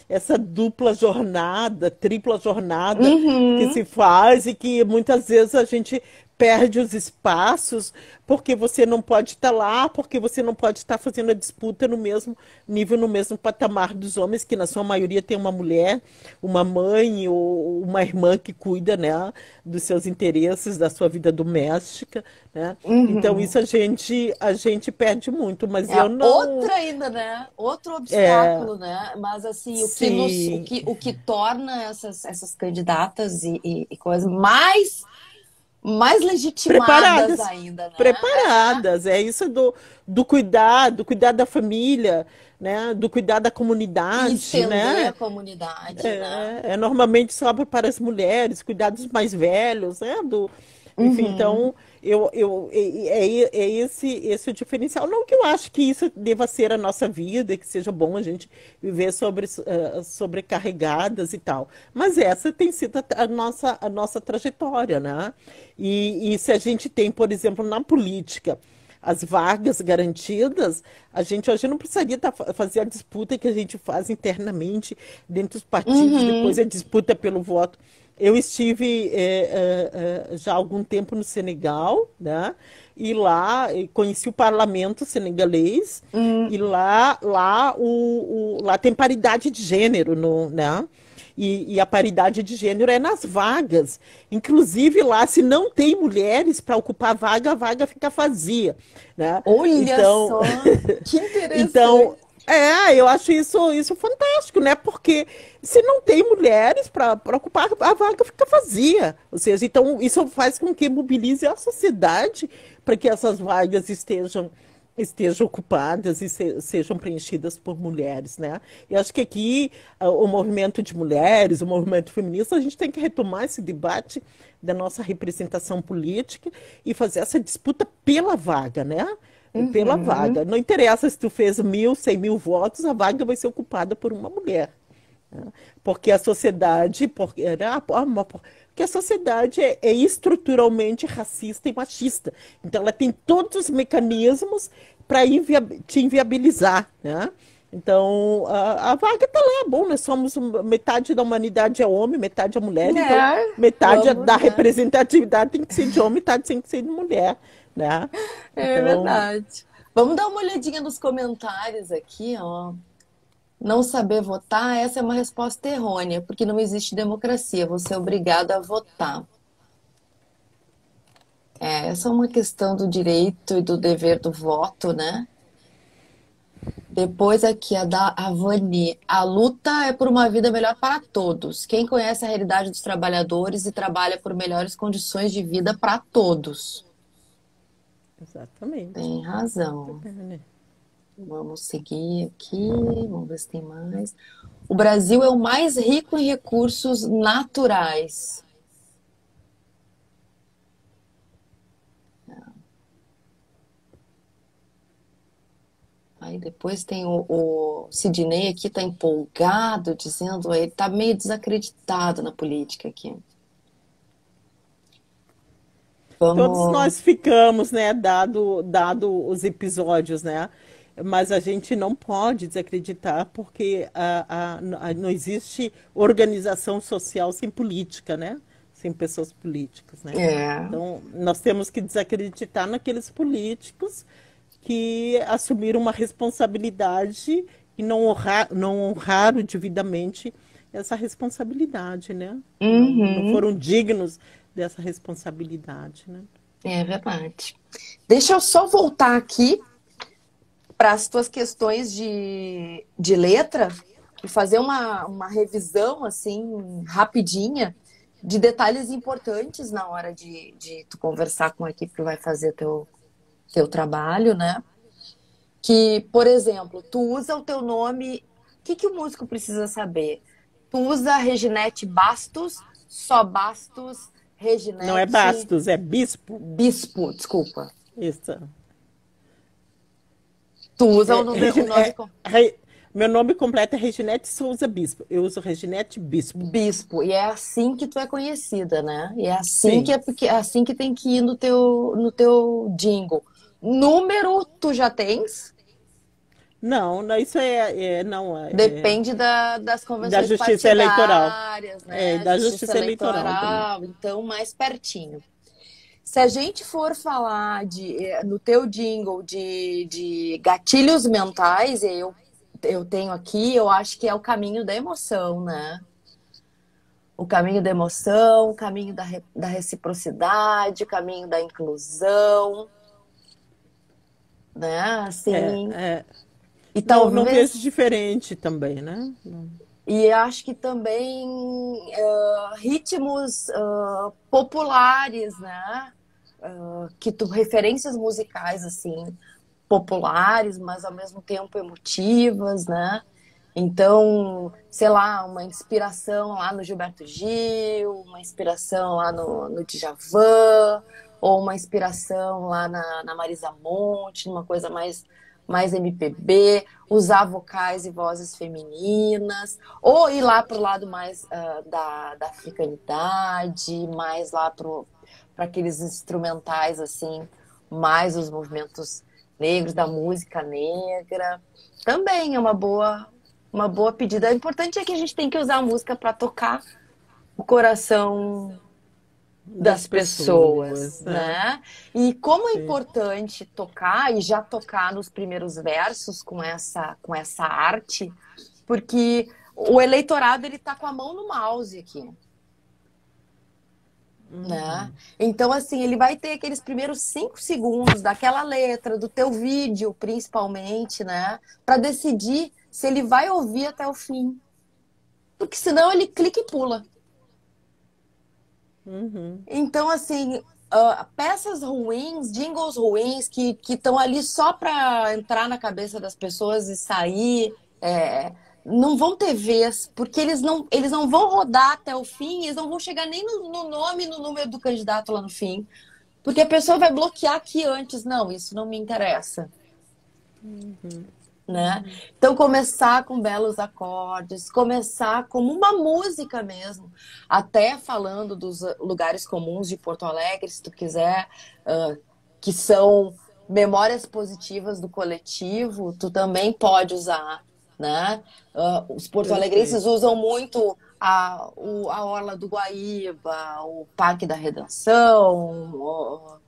essa dupla jornada, tripla jornada que uhum. se faz e que muitas vezes a gente perde os espaços porque você não pode estar lá, porque você não pode estar fazendo a disputa no mesmo nível, no mesmo patamar dos homens, que na sua maioria tem uma mulher, uma mãe ou uma irmã que cuida, né, dos seus interesses, da sua vida doméstica, né? Então isso Uhum. a gente perde muito, mas eu não Outra ainda, né? Outro obstáculo, né? Mas assim, se o que torna essas candidatas e coisas mais legitimadas preparadas, ainda, né? preparadas. É isso do cuidar da família, né? Do cuidar da E comunidade, estender a né? comunidade, né? Normalmente sobra para as mulheres, cuidar dos mais velhos, né? Enfim, Uhum. então esse o diferencial. Não que eu acho que isso deva ser a nossa vida, que seja bom a gente viver sobrecarregadas e tal. Mas essa tem sido a nossa trajetória, né? E se a gente tem, por exemplo, na política, as vagas garantidas, a gente hoje não precisaria fazer a disputa que a gente faz internamente dentro dos partidos, depois Uhum. a disputa pelo voto. Eu estive já há algum tempo no Senegal, né? E lá conheci o parlamento senegalês, Uhum. e lá tem paridade de gênero, né? E a paridade de gênero é nas vagas. Inclusive lá, se não tem mulheres para ocupar a vaga fica vazia, né? Olha Então, só, que então, interessante. eu acho isso fantástico, né? Porque se não tem mulheres para ocupar, a vaga fica vazia. Ou seja, então isso faz com que mobilize a sociedade para que essas vagas estejam ocupadas e sejam preenchidas por mulheres, né? E acho que aqui o movimento de mulheres, o movimento feminista, a gente tem que retomar esse debate da nossa representação política e fazer essa disputa pela vaga, né? Pela Uhum. vaga. Não interessa se tu fez 1.000, 100.000 votos, a vaga vai ser ocupada por uma mulher. Né? Porque a sociedade, porque a sociedade é estruturalmente racista e machista. Então ela tem todos os mecanismos para te inviabilizar, né? Então, a vaga está lá. Bom, nós somos metade da humanidade é homem, metade é mulher, então metade Vamos, da né? representatividade tem que ser de homem, metade tem que ser de mulher, né? É Então, verdade. Vamos dar uma olhadinha nos comentários aqui, ó. Não saber votar, essa é uma resposta errônea, porque não existe democracia, você é obrigado a votar. Essa é uma questão do direito e do dever do voto, né? Depois aqui, a da Avani. A luta é por uma vida melhor para todos. Quem conhece a realidade dos trabalhadores e trabalha por melhores condições de vida para todos. exatamente. Tem razão. Né? Vamos seguir aqui, vamos ver se tem mais. O Brasil é o mais rico em recursos naturais. Aí depois tem o Sidney aqui, tá empolgado, dizendo, ele tá meio desacreditado na política aqui. Todos Vamos. nós ficamos, né, dado os episódios, né? Mas a gente não pode desacreditar porque não existe organização social sem política, né? Sem pessoas políticas, né? É. Então, nós temos que desacreditar naqueles políticos que assumiram uma responsabilidade e não honraram devidamente essa responsabilidade, né? Não Uhum. foram dignos dessa responsabilidade, né? É verdade. Deixa eu só voltar aqui para as tuas questões de letra e fazer uma revisão assim rapidinha de detalhes importantes na hora de tu conversar com a equipe que vai fazer teu trabalho, né? Que, por exemplo, tu usa o teu nome. O que o músico precisa saber? Tu usa Reginete Bastos, só Bastos, Não é Reginete Bastos, é Bispo. Bispo, desculpa. Isso. Tu usa É, o nome meu nome completo é Reginete Souza Bispo. Eu uso Reginete Bispo. Bispo. E é assim que tu é conhecida, né? E é assim que Sim. é porque é assim que tem que ir no teu jingle. Número tu já tens? Não, não, isso não, Depende das da convenções Justiça Eleitoral. partidárias, É, né? da Justiça Justiça Eleitoral também. eleitoral, então mais pertinho. Se a gente for falar no teu jingle de gatilhos mentais, eu tenho aqui, eu acho que é o caminho da emoção, né? O caminho da emoção, o caminho da reciprocidade, o caminho da inclusão, né? É, Assim, é, e não vejo talvez. diferente também, né? E acho que também ritmos populares, né? Que tu referências musicais assim populares, mas ao mesmo tempo emotivas, né? Então, sei lá, uma inspiração lá no Gilberto Gil, uma inspiração lá no Djavan, ou uma inspiração lá na Marisa Monte, uma coisa mais MPB, usar vocais e vozes femininas, ou ir lá para o lado mais da africanidade, mais lá para aqueles instrumentais assim, mais os movimentos negros, da música negra. Também é uma boa pedida. O importante é que a gente tem que usar a música para tocar o coração Das das pessoas, pessoas, né? né? E como é Sim. importante tocar e já tocar nos primeiros versos com essa arte, porque o eleitorado ele tá com a mão no mouse aqui, né? Então, assim, ele vai ter aqueles primeiros 5 segundos daquela letra, do teu vídeo, principalmente, né? Para decidir se ele vai ouvir até o fim. Porque senão ele clica e pula. Uhum. Então, assim, peças ruins, jingles ruins, que estão ali só para entrar na cabeça das pessoas e sair, não vão ter vez, porque eles não vão rodar até o fim, eles não vão chegar nem no nome e no número do candidato lá no fim. Porque a pessoa vai bloquear aqui antes. Não, isso não me interessa. Né? Então, começar com belos acordes, começar como uma música mesmo, até falando dos lugares comuns de Porto Alegre, se tu quiser, que são memórias positivas do coletivo, tu também pode usar, né? Os porto-alegrenses Perfeito. usam muito a Orla do Guaíba, o Parque da Redenção,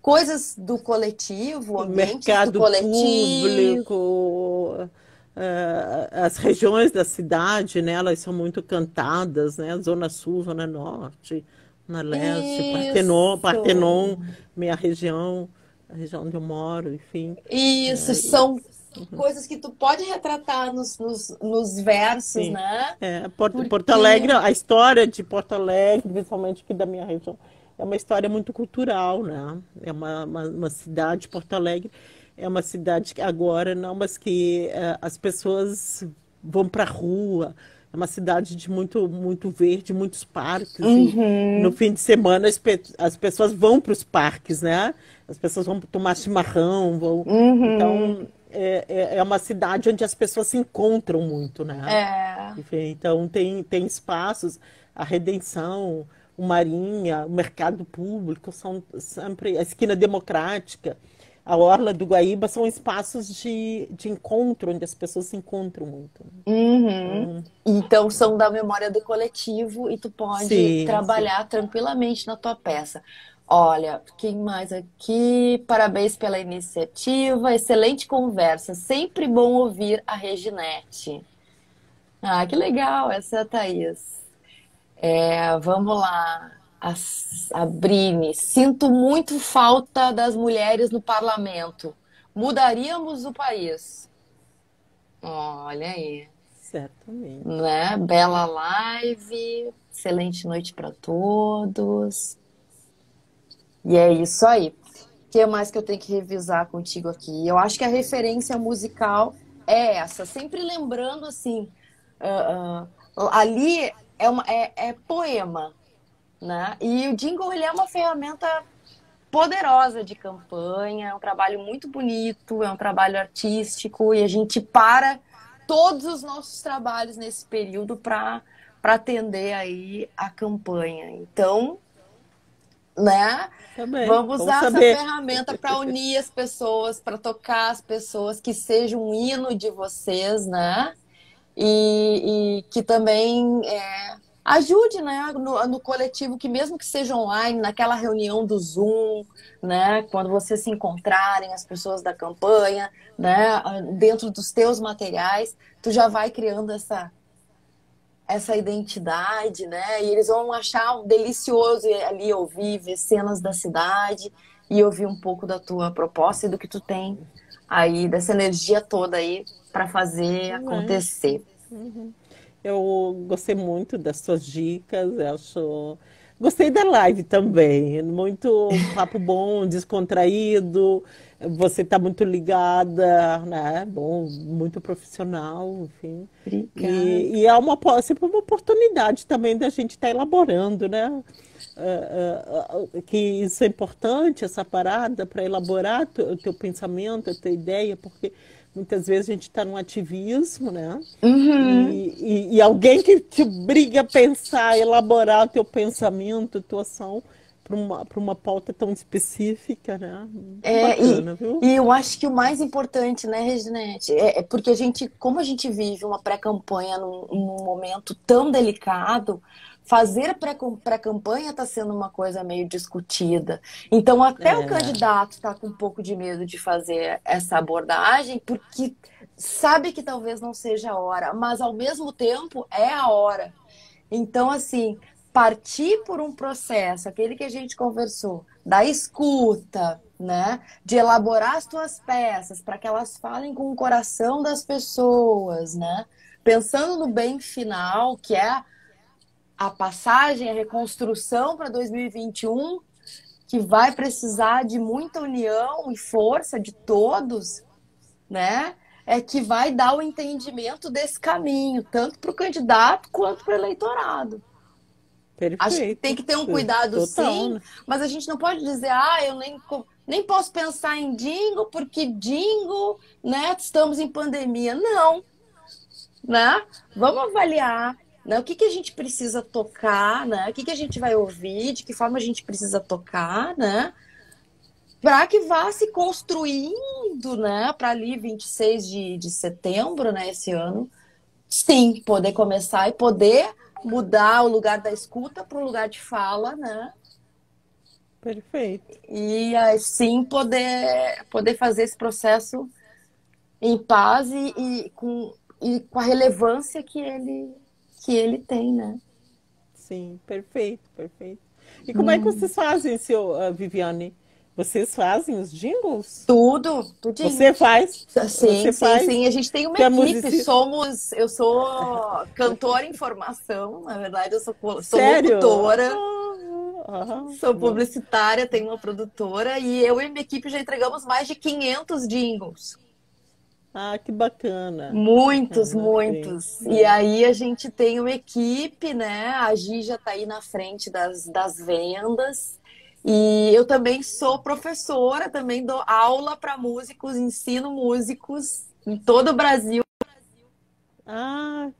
coisas do coletivo, O ambientes do mercado coletivo. público, as regiões da cidade, né, elas são muito cantadas, né? Zona Sul, Zona Norte, Zona Leste, Partenon, Isso, Partenon, minha região, a região onde eu moro, enfim. isso, É, e- são coisas que tu pode retratar nos versos, sim. né? Porto Alegre, Porque a história de Porto Alegre, principalmente aqui da minha região, é uma história muito cultural, né? É uma cidade, Porto Alegre, é uma cidade que agora não, mas que as pessoas vão para a rua. É uma cidade de muito verde, muitos parques e no uhum, fim de semana as pessoas vão para os parques, né? As pessoas vão tomar chimarrão, vão. uhum, Então é uma cidade onde as pessoas se encontram muito, né? é, Enfim, então tem espaços, a Redenção, o Marinha, o Mercado Público, são sempre a Esquina Democrática, a Orla do Guaíba são espaços de encontro, onde as pessoas se encontram muito. Né? Uhum. Então, Então são da memória do coletivo e tu pode sim, sim. trabalhar tranquilamente na tua peça. Olha, quem mais aqui? Parabéns pela iniciativa, excelente conversa. Sempre bom ouvir a Reginete. Ah, que legal, essa é a Thaís. Vamos lá. A Brine. Sinto muito falta das mulheres no parlamento. Mudaríamos o país. Olha aí. Certamente. Né? Bela live, excelente noite para todos. E é isso aí. O que mais que eu tenho que revisar contigo aqui? Eu acho que a referência musical é essa, sempre lembrando assim, ali é poema, né? E o jingle ele é uma ferramenta poderosa de campanha, é um trabalho muito bonito, é um trabalho artístico e a gente para todos os nossos trabalhos nesse período para atender aí a campanha. Então, né? Tá bem, Vamos vamos usar essa saber. ferramenta para unir as pessoas, para tocar as pessoas, que seja um hino de vocês, né? E que também ajude, né, no coletivo, que mesmo que seja online, naquela reunião do Zoom, né, quando vocês se encontrarem, as pessoas da campanha, né, dentro dos teus materiais, tu já vai criando essa identidade, né, e eles vão achar delicioso ali ouvir, ver cenas da cidade e ouvir um pouco da tua proposta e do que tu tem aí, dessa energia toda aí para fazer Tá bem. acontecer. Eu gostei muito das suas dicas, eu acho. Gostei da live também, muito papo bom, descontraído. Você está muito ligada, né? Bom, muito profissional, enfim. Obrigada. E é sempre uma oportunidade também da gente estar elaborando, né? Que isso é importante, essa parada, para elaborar o teu pensamento, a tua ideia, porque muitas vezes a gente está num ativismo, né? Uhum. E alguém que te obriga a pensar, elaborar o teu pensamento, a tua ação para uma pauta tão específica, né? Muito É, e, bacana, viu? e eu acho que o mais importante, né, Reginete, é porque a gente, como a gente vive uma pré-campanha num momento tão delicado, fazer pré-campanha está sendo uma coisa meio discutida. Então, até o É, candidato está com um pouco de medo de fazer essa abordagem, porque sabe que talvez não seja a hora, mas ao mesmo tempo é a hora. Então, assim, partir por um processo, aquele que a gente conversou, da escuta, né? De elaborar as tuas peças para que elas falem com o coração das pessoas, né? Pensando no bem final, que é a passagem, a reconstrução para 2021, que vai precisar de muita união e força de todos, né? É que vai dar o entendimento desse caminho, tanto para o candidato quanto para o eleitorado. Acho que tem perfeito. que ter um cuidado, Total, sim, né? mas a gente não pode dizer, eu nem posso pensar em jingle, porque jingle, né, estamos em pandemia. Não, né? Vamos avaliar, né, o que que a gente precisa tocar, né? O que que a gente vai ouvir, de que forma a gente precisa tocar, né? Para que vá se construindo, né, para ali 26 de setembro, né, esse ano, sim, poder começar e poder mudar o lugar da escuta para o lugar de fala, né? Perfeito. E assim poder fazer esse processo em paz e com a relevância que ele tem, né? Sim, perfeito, perfeito. E como é que Hum. vocês fazem, Viviane? Vocês fazem os jingles? Tudo, tudinho. Você faz? Sim, Você sim, faz? sim. A gente tem uma Tu é equipe. musicista? Eu sou cantora em formação, na verdade, sou Sério? locutora, sou Bom. publicitária, tenho uma produtora e eu e minha equipe já entregamos mais de 500 jingles. Ah, que bacana. Muitos, Bacana, sim. muitos. E aí a gente tem uma equipe, né? A Gi já está aí na frente das vendas. E eu também sou professora, também dou aula para músicos, ensino músicos em todo o Brasil. Ah,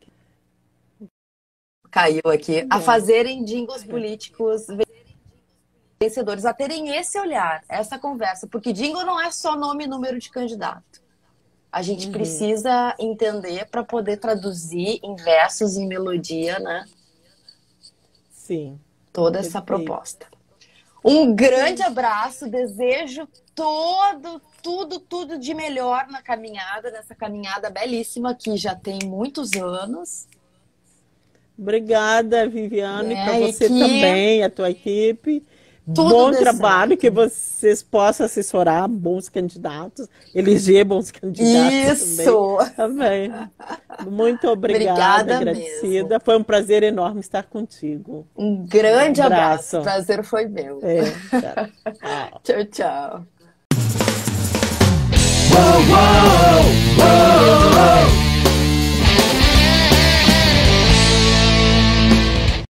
caiu aqui, a Bom, fazerem jingles políticos vencedores, a terem esse olhar, essa conversa, porque jingle não é só nome e número de candidato. A gente precisa entender para poder traduzir em versos, em melodia, né? sim, Toda essa perfeito. proposta. Um grande abraço, desejo tudo de melhor na caminhada, nessa caminhada belíssima que já tem muitos anos, Obrigada, Viviane, para né? E você que também, a tua equipe. tudo Bom dê trabalho, que certo. vocês possam assessorar bons candidatos, eleger bons candidatos também. Isso! Também. Muito obrigada, Obrigada mesmo. agradecida. Foi um prazer enorme estar contigo. Um Um grande abraço. O abraço. prazer foi meu. É, tchau. Tchau, tchau.